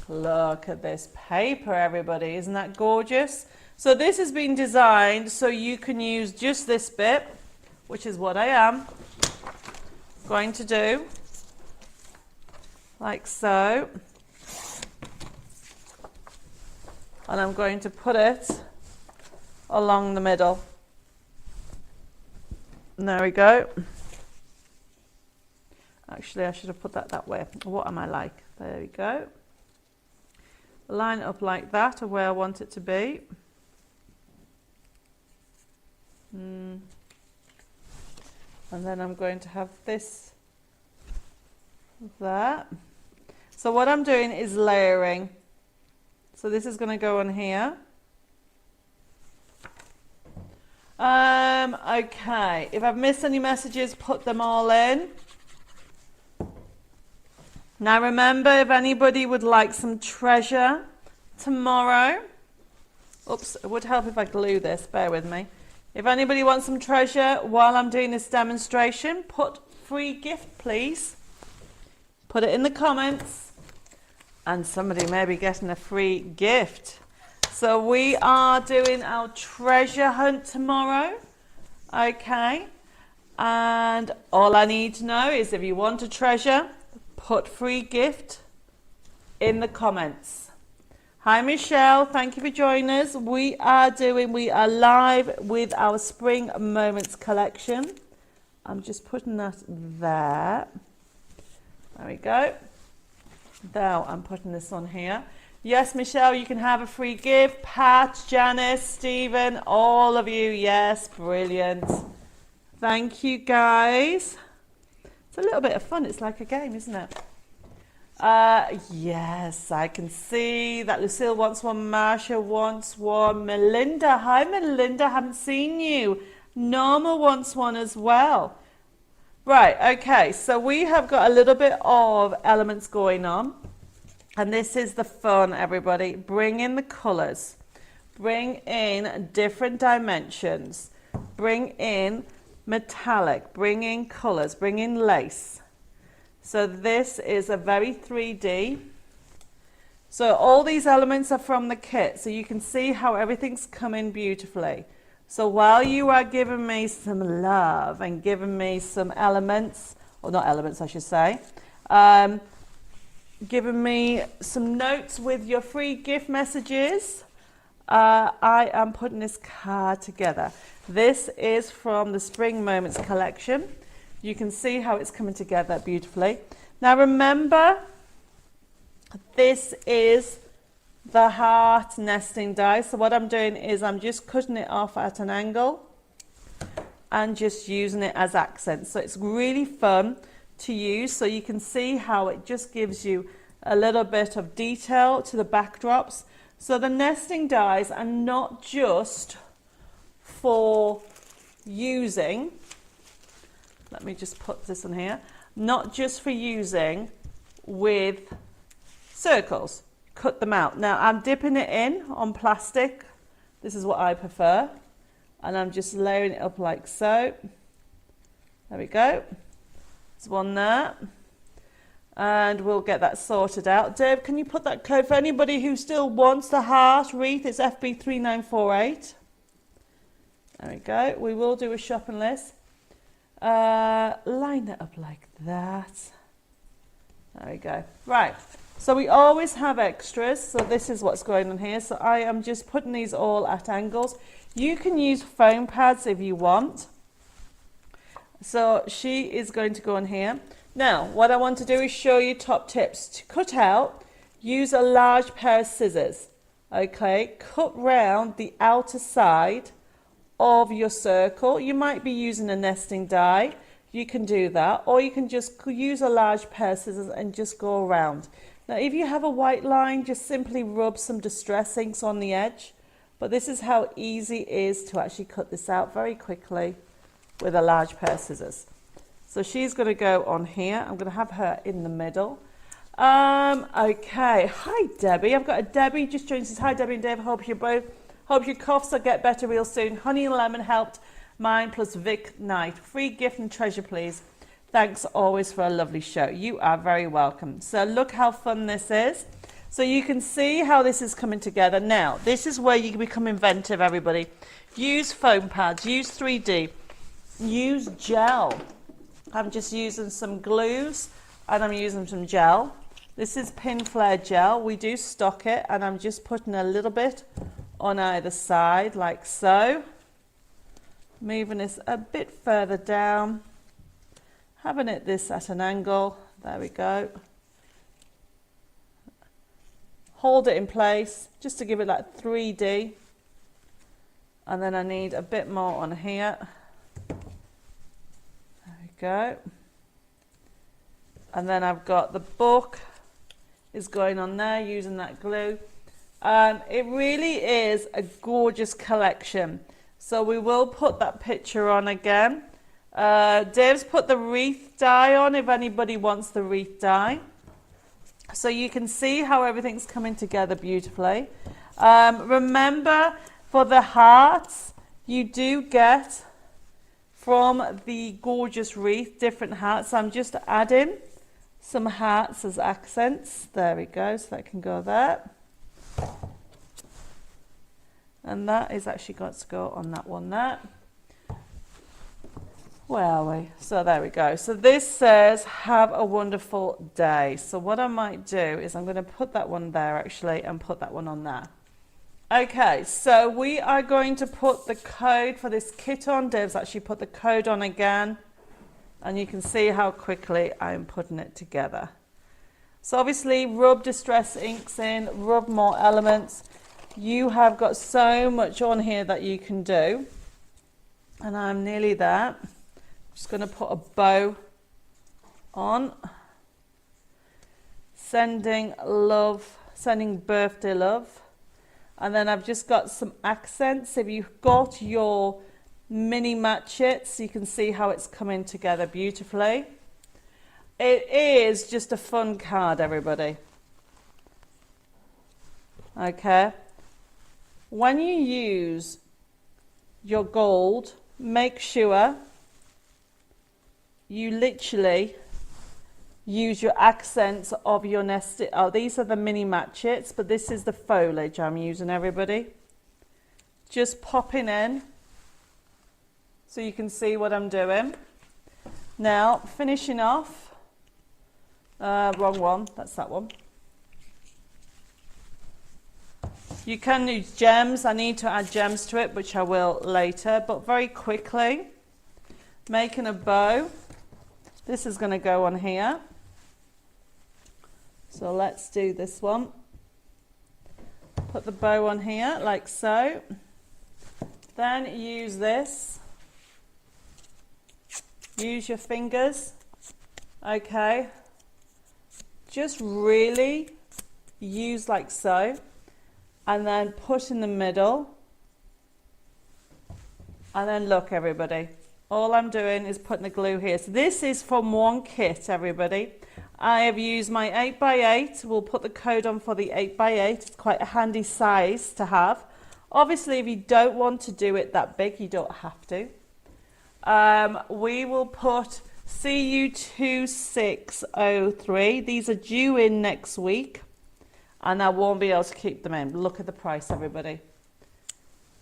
Look at this paper, everybody. Isn't that gorgeous? So this has been designed so you can use just this bit, which is what I am going to do, like so. And I'm going to put it along the middle. And there we go. Actually, I should have put that way. What am I like? There we go. Line it up like that, or where I want it to be. And then I'm going to have this there. So what I'm doing is layering. So this is going to go on here. Okay, if I've missed any messages, put them all in. Now remember, if anybody would like some treasure tomorrow, oops, it would help if I glue this, bear with me. If anybody wants some treasure while I'm doing this demonstration, put free gift, please. Put it in the comments, and somebody may be getting a free gift. So we are doing our treasure hunt tomorrow, okay? And all I need to know is if you want a treasure, put free gift in the comments. Hi Michelle, thank you for joining us. We are live with our Spring Moments collection. I'm just putting that there. There we go. Now I'm putting this on here. Yes, Michelle, you can have a free gift. Pat, Janice, Stephen, all of you. Yes, brilliant. Thank you, guys. It's a little bit of fun. It's like a game, isn't it? Yes, I can see that Lucille wants one. Marsha wants one. Melinda, hi Melinda, haven't seen you. Norma wants one as well. Right, okay, so we have got a little bit of elements going on. And this is the fun, everybody. Bring in the colours. Bring in different dimensions. Bring in metallic. Bring in colours. Bring in lace. So this is a very 3D. So all these elements are from the kit. So you can see how everything's come in beautifully. So while you are giving me some love and giving me some elements, or not elements I should say, giving me some notes with your free gift messages, I am putting this card together. This is from the Spring Moments collection. You can see how it's coming together beautifully. Now remember, this is the heart nesting die. So what I'm doing is I'm just cutting it off at an angle and just using it as accents. So it's really fun to use. So you can see how it just gives you a little bit of detail to the backdrops. So the nesting dies are not just for using, let me just put this in here, not just for using with circles. Cut them out. Now I'm dipping it in on plastic. This is what I prefer. And I'm just layering it up like so. There we go. There's one there. And we'll get that sorted out. Dave, can you put that code for anybody who still wants the heart wreath? It's FB3948. There we go. We will do a shopping list. Line it up like that. There we go. Right. So we always have extras. So this is what's going on here. So I am just putting these all at angles. You can use foam pads if you want. So she is going to go on here. Now, what I want to do is show you top tips. To cut out, use a large pair of scissors. Okay, cut round the outer side of your circle. You might be using a nesting die. You can do that. Or you can just use a large pair of scissors and just go around. Now, if you have a white line, just simply rub some Distress inks on the edge. But this is how easy it is to actually cut this out very quickly with a large pair of scissors. So she's going to go on here. I'm going to have her in the middle. Okay. Hi, Debbie. I've got a Debbie just joined us. Hi, Debbie and Dave. Hope your coughs will get better real soon. Honey and lemon helped mine plus Vic Knight. Free gift and treasure, please. Thanks always for a lovely show. You are very welcome. So look how fun this is. So you can see how this is coming together. Now, this is where you can become inventive, everybody. Use foam pads. Use 3D. Use gel. I'm just using some glues and I'm using some gel. This is pin flare gel. We do stock it and I'm just putting a little bit on either side like so. Moving this a bit further down. Having it this at an angle. There we go. Hold it in place just to give it that 3D. And then I need a bit more on here. Go. And then I've got the book is going on there using that glue. It really is a gorgeous collection. So we will put that picture on again. Dave's put the wreath die on if anybody wants the wreath die. So you can see how everything's coming together beautifully. Remember, for the hearts, you do get from the gorgeous wreath different hearts. I'm just adding some hearts as accents. There we go, so that can go there. And that is actually got to go on that one there. Where are we? So there we go. So this says, have a wonderful day. So what I might do is I'm going to put that one there actually and put that one on there. Okay, so we are going to put the code for this kit on. Dave's actually put the code on again. And you can see how quickly I'm putting it together. So obviously rub Distress inks in, rub more elements. You have got so much on here that you can do. And I'm nearly there. Just going to put a bow on. Sending love, sending birthday love. And then I've just got some accents. If you've got your mini matchets, you can see how it's coming together beautifully. It is just a fun card, everybody. Okay. When you use your gold, make sure you literally use your accents of your nested. Oh, these are the mini matchets, but this is the foliage I'm using, everybody. Just popping in so you can see what I'm doing. Now, finishing off. Wrong one, that's that one. You can use gems. I need to add gems to it, which I will later, but very quickly, making a bow. This is going to go on here. So let's do this one. Put the bow on here like so. Then use this. Use your fingers. Okay. Just really use like so. And then put in the middle. And then look, everybody. All I'm doing is putting the glue here. So this is from one kit, everybody. I have used my 8x8. We'll put the code on for the 8x8. It's quite a handy size to have. Obviously, if you don't want to do it that big, you don't have to. We will put CU2603. These are due in next week, and I won't be able to keep them in. Look at the price, everybody.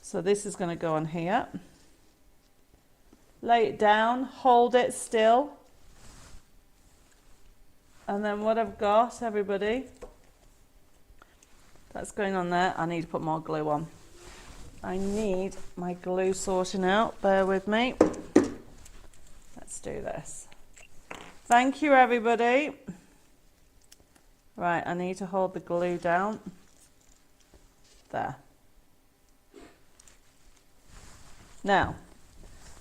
So this is going to go on here. Lay it down, hold it still. And then what I've got, everybody, that's going on there. I need to put more glue on. I need my glue sorting out. Bear with me. Let's do this. Thank you, everybody. Right, I need to hold the glue down. There. Now,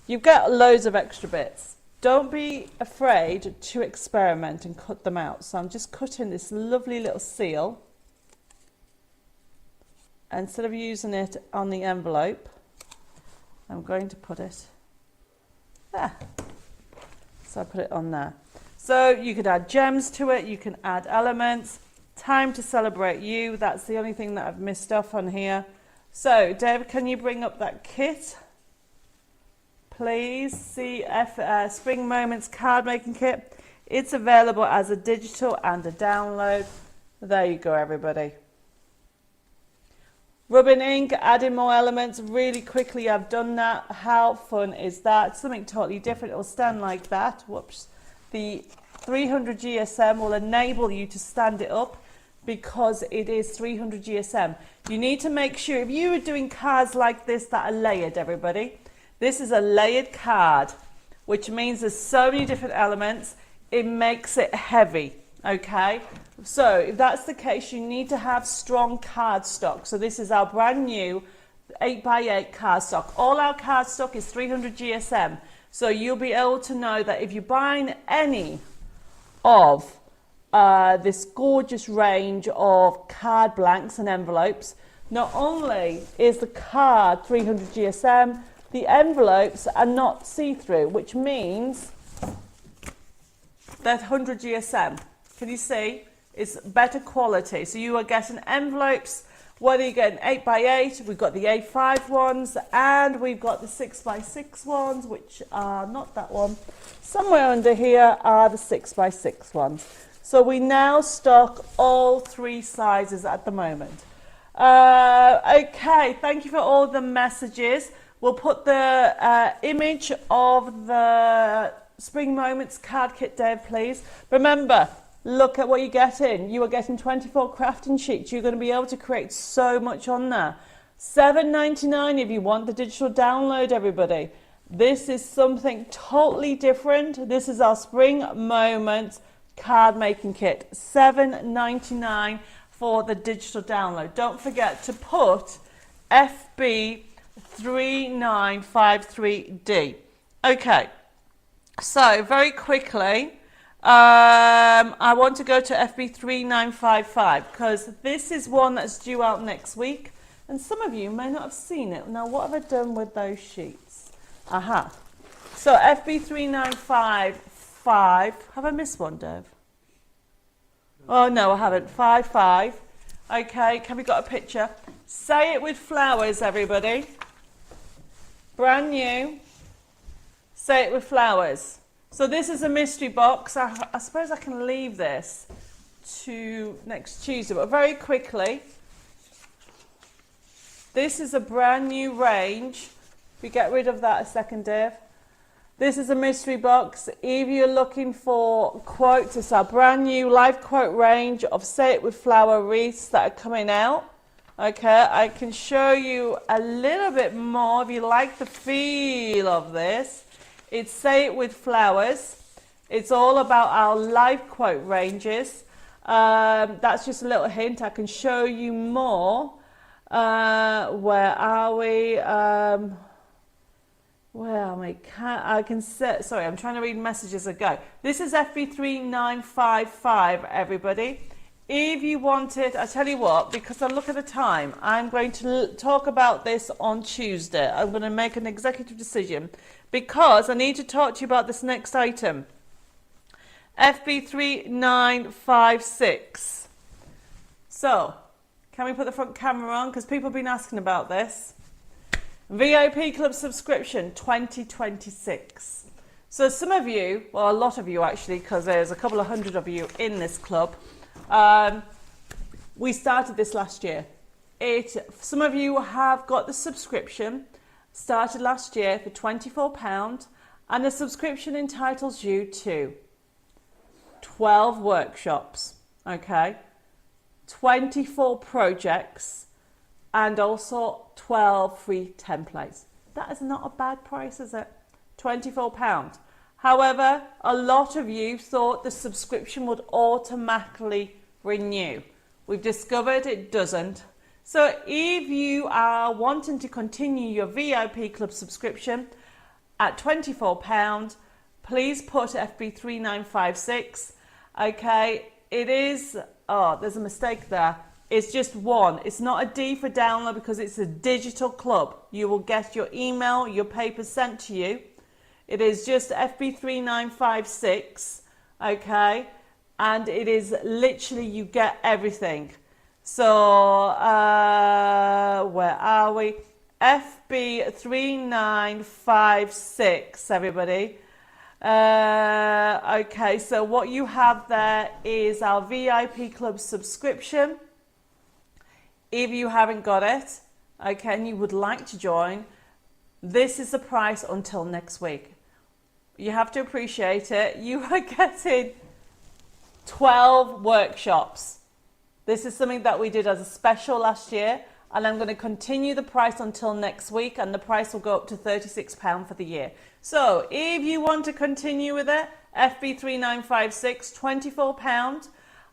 you've got loads of extra bits. Don't be afraid to experiment and cut them out. So I'm just cutting this lovely little seal. Instead of using it on the envelope, I'm going to put it there. So I put it on there. So you could add gems to it, you can add elements. Time to celebrate you. That's the only thing that I've missed off on here. So Dave, can you bring up that kit? Please. CF Spring Moments card making kit. It's available as a digital and a download. There you go, everybody. Rubbing ink, adding more elements really quickly. I've done that. How fun is that? Something totally different. It will stand like that. Whoops. The 300 GSM will enable you to stand it up because it is 300 GSM. You need to make sure, if you are doing cards like this that are layered, everybody, this is a layered card, which means there's so many different elements, it makes it heavy, okay? So if that's the case, you need to have strong card stock. So this is our brand new 8x8 card stock. All our card stock is 300 GSM. So you'll be able to know that if you're buying any of this gorgeous range of card blanks and envelopes, not only is the card 300 GSM, the envelopes are not see-through, which means that 100 GSM. Can you see? It's better quality. So you are getting envelopes, whether you're getting 8x8, we've got the A5 ones, and we've got the 6x6 ones, which are not that one. Somewhere under here are the 6x6 ones. So we now stock all three sizes at the moment. Okay, thank you for all the messages. We'll put the image of the Spring Moments card kit, Dave, please. Remember, look at what you're getting. You are getting 24 crafting sheets. You're going to be able to create so much on there. $7.99 if you want the digital download, everybody. This is something totally different. This is our Spring Moments card making kit. $7.99 for the digital download. Don't forget to put FB3953D. Okay, so very quickly, I want to go to FB3955 because this is one that's due out next week, and some of you may not have seen it. Now, what have I done with those sheets? Aha. So FB3955. Have I missed one, Dave? Oh no, I haven't. 55. Okay, have we got a picture? Say it with flowers, everybody. Brand new. Say it with flowers. So this is a mystery box. I suppose I can leave this to next Tuesday, but very quickly, this is a brand new range. We get rid of that a second, Dave. This is a mystery box. If you're looking for quotes, it's our brand new live quote range of Say It With Flower wreaths that are coming out. Okay, I can show you a little bit more if you like the feel of this. It's Say It With Flowers. It's all about our live quote ranges. That's just a little hint. I can show you more. Where are we? Well, I can set, sorry, I'm trying to read messages as I go. This is FB3955, everybody. If you want it, I tell you what, because I look at the time, I'm going to talk about this on Tuesday. I'm going to make an executive decision because I need to talk to you about this next item. FB3956. So, Can we put the front camera on? Because people have been asking about this. VIP Club subscription 2026. So some of you, well, a lot of you actually, because there's a couple of hundred of you in this club, we started this last year. Some of you have got the subscription, started last year for £24, and the subscription entitles you to 12 workshops, okay, 24 projects, and also 12 free templates. That is not a bad price, is it? £24. However, a lot of you thought the subscription would automatically renew. We've discovered it doesn't. So if you are wanting to continue your VIP Club subscription at £24, please put FB3956. Okay, it is, oh, there's a mistake there. It's just one. It's not a D for download because it's a digital club. You will get your email, your papers sent to you. It is just FB3956, okay? And it is literally, you get everything. So, where are we? FB3956, everybody. Okay, so what you have there is our VIP Club subscription. If you haven't got it, okay, and you would like to join, this is the price until next week. You have to appreciate it. You are getting 12 workshops. This is something that we did as a special last year, and I'm going to continue the price until next week, and the price will go up to £36 for the year. So if you want to continue with it, FB3956, £24.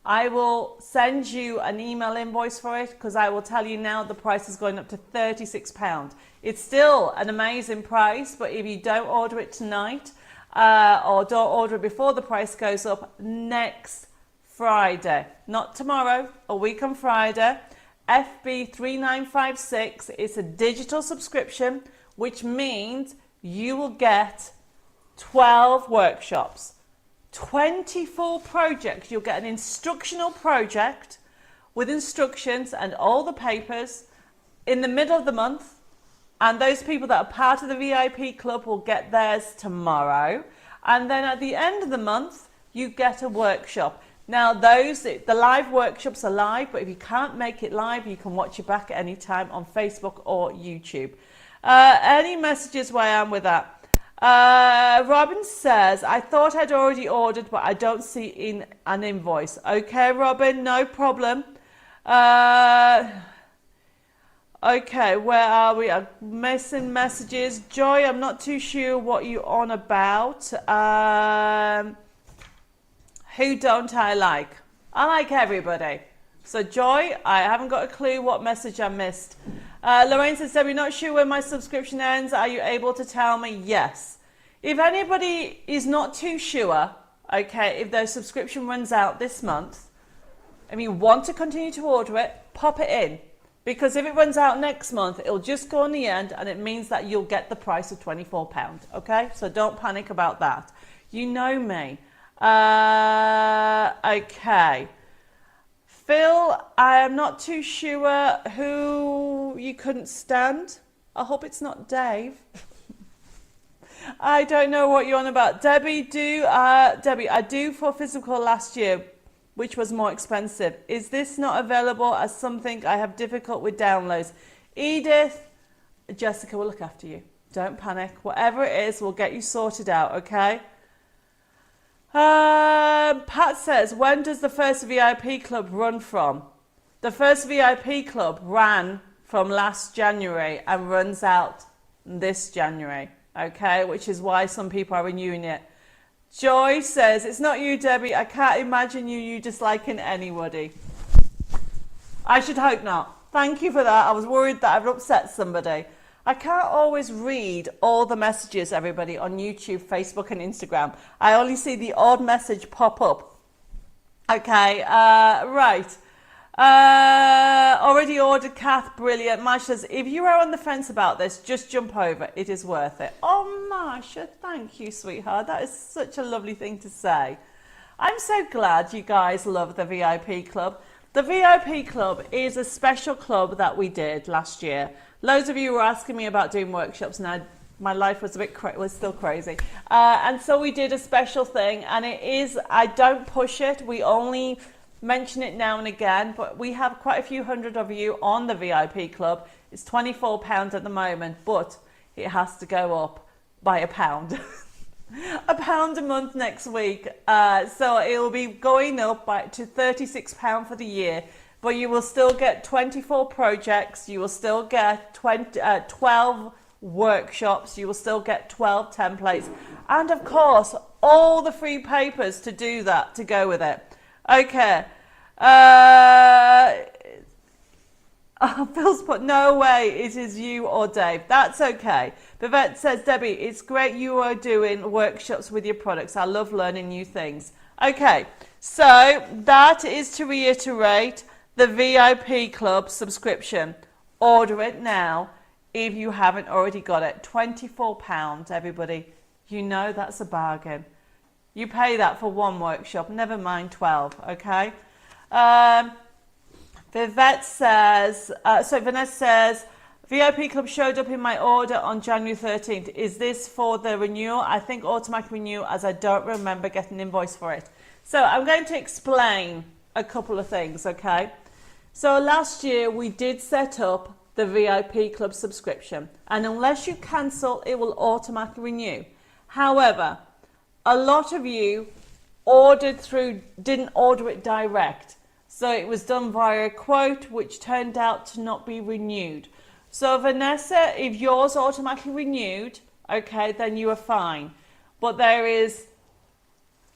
I will send you an email invoice for it because I will tell you now the price is going up to £36. It's still an amazing price, but if you don't order it tonight or don't order it before the price goes up next Friday, not tomorrow, a week on Friday, FB3956 is a digital subscription, which means you will get 12 workshops, 24 projects. You'll get an instructional project with instructions and all the papers in the middle of the month, and those people that are part of the VIP Club will get theirs tomorrow, and then at the end of the month you get a workshop. Now the live workshops are live, but if you can't make it live, you can watch it back at any time on Facebook or YouTube. Any messages where I am with that? Robin says, I thought I'd already ordered, but I don't see in an invoice. Okay, Robin, no problem. Okay, where are we? I'm missing messages. Joy, I'm not too sure what you're on about. Who don't I like? I like everybody. So Joy, I haven't got a clue what message I missed. Lorraine says, we're not sure when my subscription ends. Are you able to tell me? Yes. If anybody is not too sure, okay, if their subscription runs out this month, and you want to continue to order it, pop it in. Because if it runs out next month, it'll just go on the end, and it means that you'll get the price of £24, okay? So don't panic about that. You know me. Okay. Phil, I am not too sure who you couldn't stand. I hope it's not Dave. I don't know what you're on about. Debbie, I do for physical last year, which was more expensive. Is this not available as something I have difficult with downloads? Edith, Jessica will look after you. Don't panic. Whatever it is, we'll get you sorted out, okay? Pat says, when does the first VIP Club run from? The first VIP Club ran from last January and runs out this January, okay? Which is why some people are renewing it. Joy says, it's not you, Debbie. I can't imagine you disliking anybody. I should hope not. Thank you for that. I was worried that I've upset somebody. I can't always read all the messages, everybody, on YouTube, Facebook and Instagram. I only see the odd message pop up. Okay, right. Already ordered, Kath, brilliant. Marsha says, if you are on the fence about this, just jump over. It is worth it. Oh, Marsha, thank you, sweetheart. That is such a lovely thing to say. I'm so glad you guys love the VIP Club. The VIP Club is a special club that we did last year. Loads of you were asking me about doing workshops, and my life was was still crazy. And so we did a special thing, and it is, I don't push it. We only mention it now and again, but we have quite a few hundred of you on the VIP Club. It's £24 at the moment, but it has to go up by £1. £1 a month next week, so it will be going up to £36 for the year, but you will still get 24 projects, you will still get 12 workshops, you will still get 12 templates, and of course all the free papers to do that, to go with it. Okay. Phil's put, no way it is you or Dave. That's okay. Vivette says, Debbie, it's great you are doing workshops with your products. I love learning new things. Okay, so that is to reiterate the VIP Club subscription. Order it now if you haven't already got it. £24, everybody. You know that's a bargain. You pay that for one workshop, never mind 12, okay? Vivette says, Vanessa says, VIP Club showed up in my order on January 13th. Is this for the renewal? I think automatic renewal, as I don't remember getting an invoice for it. So I'm going to explain a couple of things, okay? So last year we did set up the VIP Club subscription, and unless you cancel, it will automatically renew. However, a lot of you didn't order it direct. So it was done via a quote, which turned out to not be renewed. So Vanessa, if yours automatically renewed, okay, then you are fine. But there is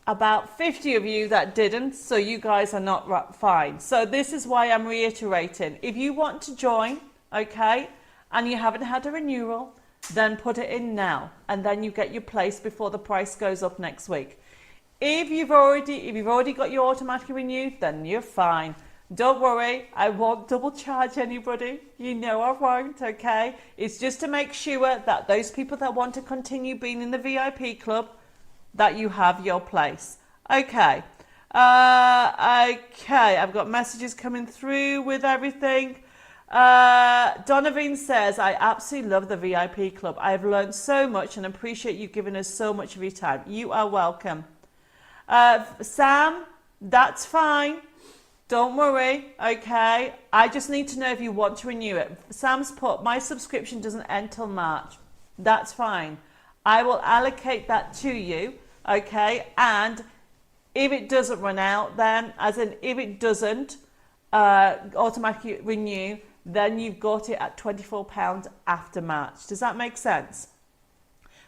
about 50 of you that didn't, so you guys are not fine. So this is why I'm reiterating. If you want to join, okay, and you haven't had a renewal, then put it in now, and then you get your place before the price goes up next week. If you've already got your automatically renewed, then you're fine. Don't worry, I won't double charge anybody. You know I won't, okay? It's just to make sure that those people that want to continue being in the VIP Club, that you have your place. Okay. Okay, I've got messages coming through with everything. Donovan says, I absolutely love the VIP Club. I have learned so much and appreciate you giving us so much of your time. You are welcome. Sam, that's fine. Don't worry, okay? I just need to know if you want to renew it. Sam's put, my subscription doesn't end till March. That's fine. I will allocate that to you, okay? And if it doesn't run out, then, as in if it doesn't automatically renew, then you've got it at £24 after March. Does that make sense?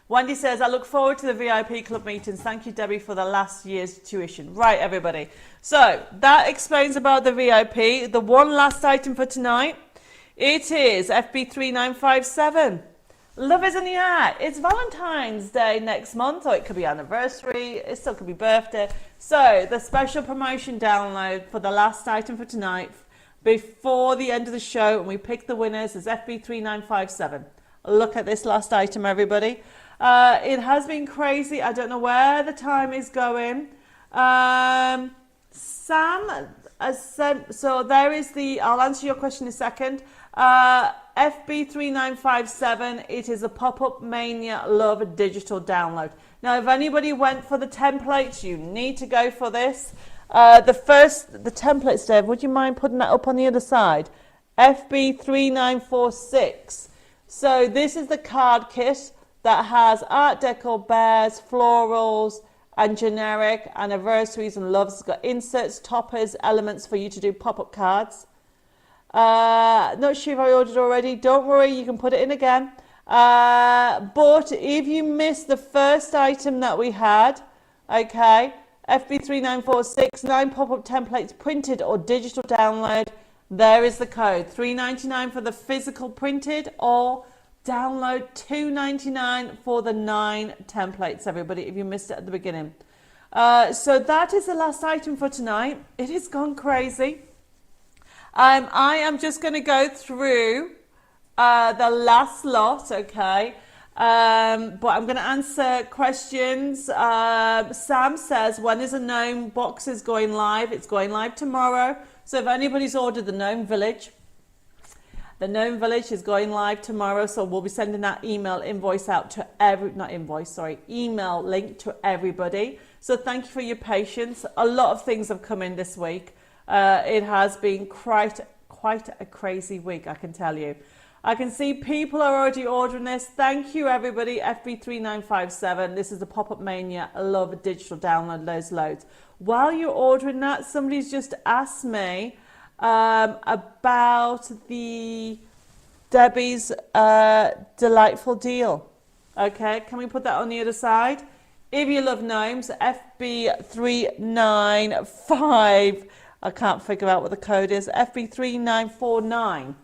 Wendy says, I look forward to the VIP Club meetings. Thank you, Debbie, for the last year's tuition. Right, everybody. So that explains about the VIP. The one last item for tonight, it is FB3957. Love is in the air. It's Valentine's Day next month, or it could be anniversary. It still could be birthday. So the special promotion download for the last item for tonight, before the end of the show, and we pick the winners, is FB3957. Look at this last item, everybody. It has been crazy. I don't know where the time is going. Sam has sent, so there is the, I'll answer your question in a second. FB3957, it is a Pop-Up Mania Love digital download. Now, if anybody went for the templates, you need to go for this. The templates, Dave, would you mind putting that up on the other side? FB3946. So this is the card kit that has Art Deco bears, florals, and generic anniversaries and loves. It's got inserts, toppers, elements for you to do pop-up cards. Not sure if I ordered already. Don't worry, you can put it in again. But if you missed the first item that we had, okay, FB3946, 9 pop-up templates, printed or digital download. There is the code, $3.99 for the physical printed, or download $2.99 for the 9 templates, everybody, if you missed it at the beginning. So that is the last item for tonight. It has gone crazy. I am just going to go through the last lot, okay? But I'm going to answer questions. Sam says, when is a gnome boxes going live? It's going live tomorrow. So if anybody's ordered the Gnome Village is going live tomorrow. So we'll be sending that email invoice out to email link to everybody. So thank you for your patience. A lot of things have come in this week. It has been quite a crazy week, I can tell you. I can see people are already ordering this. Thank you, everybody. FB3957. This is the Pop-Up Mania. I love a digital download, loads. While you're ordering that, somebody's just asked me about the Debbie's delightful deal. Okay, can we put that on the other side? If you love gnomes, FB395. I can't figure out what the code is. FB3949.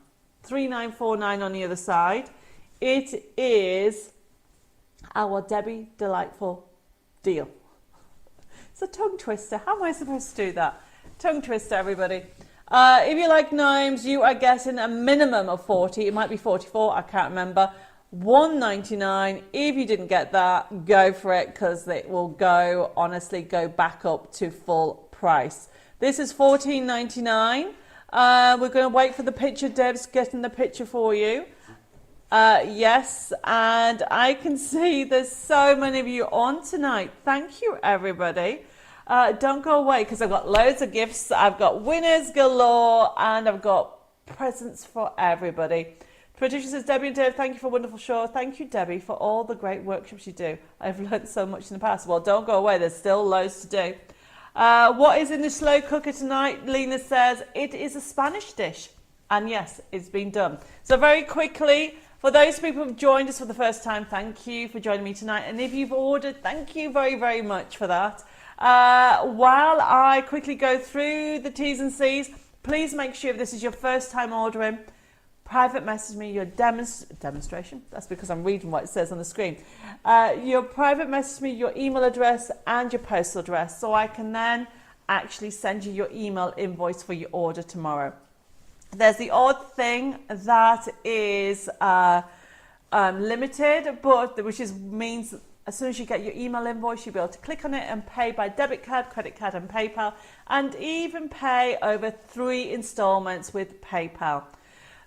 3949 on the other side. It is our Debbie Delightful deal. It's a tongue twister. How am I supposed to do that? Tongue twister, everybody. If you like gnomes, you are getting a minimum of 40. It might be 44. I can't remember. $1.99. If you didn't get that, go for it, because it will go back up to full price. This is $14.99. We're going to wait for the picture. Deb's getting the picture for you. Yes, and I can see there's so many of you on tonight. Thank you, everybody. Don't go away, because I've got loads of gifts. I've got winners galore, and I've got presents for everybody. Patricia says, Debbie and Dave, thank you for a wonderful show. Thank you, Debbie, for all the great workshops you do. I've learned so much in the past. Well, don't go away. There's still loads to do. What is in the slow cooker tonight? Lena says it is a Spanish dish, and yes, it's been done. So very quickly, for those people who've joined us for the first time, thank you for joining me tonight, and if you've ordered, thank you very, very much for that. While I quickly go through the T's and C's, please make sure if this is your first time ordering, private message me your demonstration. That's because I'm reading what it says on the screen. Your private message me your email address and your postal address, so I can then actually send you your email invoice for your order tomorrow. There's the odd thing that is limited, which means as soon as you get your email invoice, you'll be able to click on it and pay by debit card, credit card, and PayPal, and even pay over 3 installments with PayPal.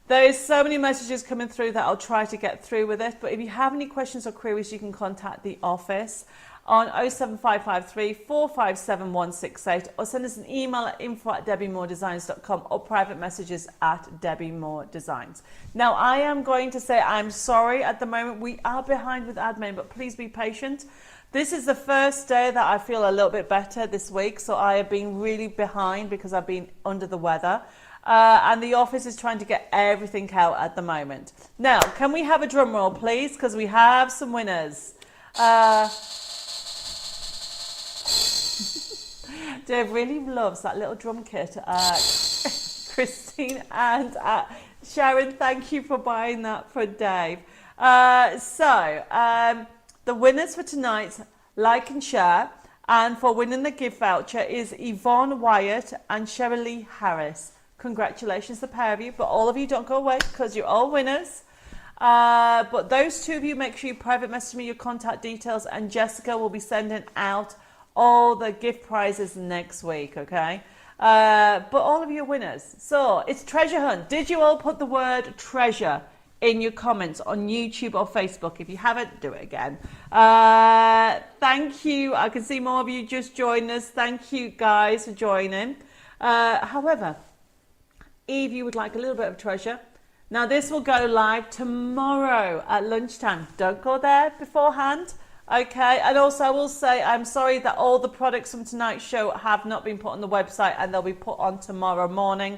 There's so many messages coming through that I'll try to get through with it. But if you have any questions or queries, you can contact the office on 07553 457 168, or send us an email at info@debbiemoredesigns.com, or private messages at Debbie More Designs. Now, I am going to say I'm sorry at the moment. We are behind with admin, but please be patient. This is the first day that I feel a little bit better this week, so I have been really behind because I've been under the weather. And the office is trying to get everything out at the moment. Now, can we have a drum roll, please? Because we have some winners. Dave really loves that little drum kit. Christine and Sharon, thank you for buying that for Dave. The winners for tonight, like and share, and for winning the gift voucher is Yvonne Wyatt and Sheryl Harris. Congratulations, the pair of you, but all of you don't go away because you're all winners. But those two of you, make sure you private message me your contact details, and Jessica will be sending out all the gift prizes next week, okay? But all of you are winners. So it's treasure hunt. Did you all put the word treasure in your comments on YouTube or Facebook? If you haven't, do it again. Thank you. I can see more of you just joined us. Thank you guys for joining. However, if you would like a little bit of treasure, now this will go live tomorrow at lunchtime. Don't go there beforehand, okay? And also I will say I'm sorry that all the products from tonight's show have not been put on the website, and they'll be put on tomorrow morning.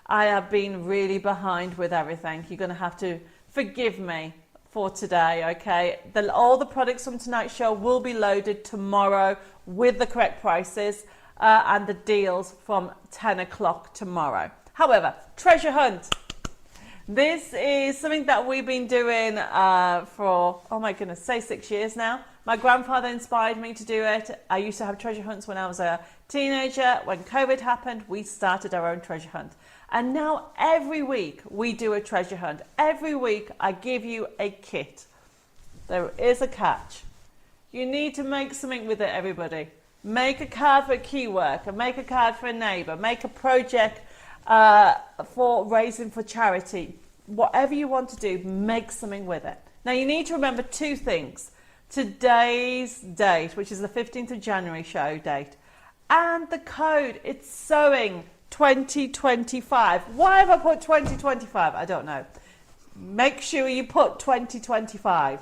I have been really behind with everything. You're going to have to forgive me for today, okay? All the products from tonight's show will be loaded tomorrow with the correct prices and the deals from 10 o'clock tomorrow. However, treasure hunt. This is something that we've been doing for, oh my goodness, say 6 years now. My grandfather inspired me to do it. I used to have treasure hunts when I was a teenager. When COVID happened, we started our own treasure hunt. And now every week we do a treasure hunt. Every week I give you a kit. there is a catch. You need to make something with it, everybody. Make a card for a key worker, make a card for a neighbour, make a project for raising for charity. Whatever you want to do, make something with it. Now you need to remember two things. Today's date, which is the 15th of January show date, and the code. It's sewing 2025. Why have I put 2025? I don't know. Make sure you put 2025.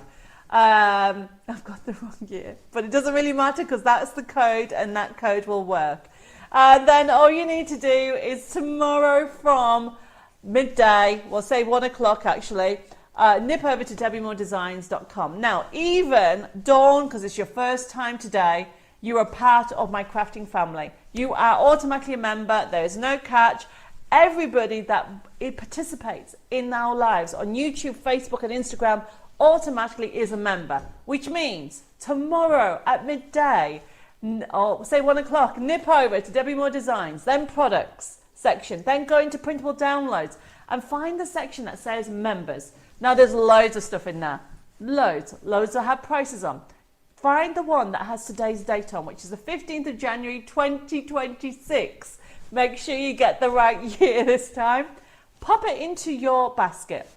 I've got the wrong year, but it doesn't really matter because that's the code and that code will work. And then all you need to do is tomorrow from midday, we'll say 1 o'clock actually, nip over to debbiemoredesigns.com. Now, even Dawn, because it's your first time today, you are part of my crafting family. You are automatically a member. There is no catch. Everybody that participates in our lives on YouTube, Facebook and Instagram automatically is a member, which means tomorrow at midday, or say 1 o'clock, nip over to Debbie Moore Designs, then products section, then go into printable downloads and find the section that says members. Now there's loads of stuff in there, loads that have prices on. Find the one that has today's date on, which is the 15th of January 2026. Make sure you get the right year this time. Pop it into your basket.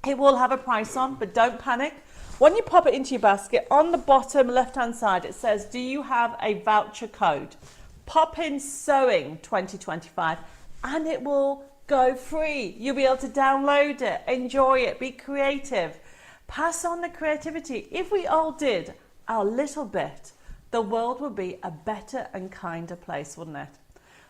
It will have a price on, but don't panic. When you pop it into your basket, on the bottom left-hand side, it says, do you have a voucher code? Pop in sewing 2025 and it will go free. You'll be able to download it, enjoy it, be creative. Pass on the creativity. If we all did our little bit, the world would be a better and kinder place, wouldn't it?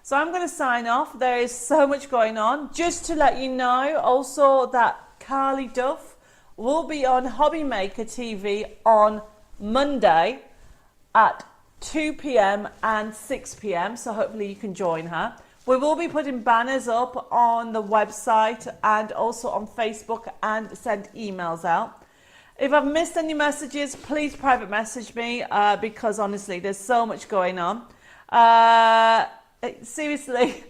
So I'm going to sign off. There is so much going on. Just to let you know also that Carly Duff will be on Hobby Maker TV on Monday at 2 p.m. and 6 p.m. So hopefully you can join her. We will be putting banners up on the website and also on Facebook and send emails out. If I've missed any messages, please private message me because honestly, there's so much going on. Seriously,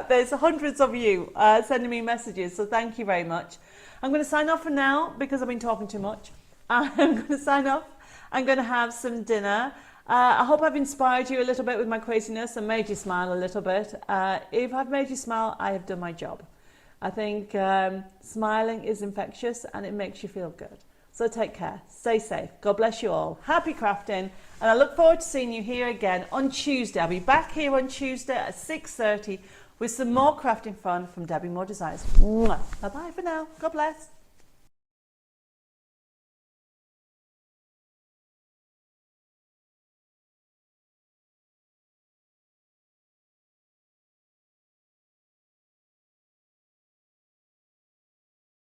there's hundreds of you sending me messages, so thank you very much. I'm going to sign off for now because I've been talking too much. I'm going to sign off. I'm going to have some dinner. I hope I've inspired you a little bit with my craziness and made you smile a little bit. If I've made you smile, I have done my job. I think smiling is infectious and it makes you feel good. So take care, stay safe, God bless you all, happy crafting, and I look forward to seeing you here again on Tuesday. I'll be back here on Tuesday at 6:30 with some more crafting fun from Debbie Moore Designs. Bye bye for now, God bless.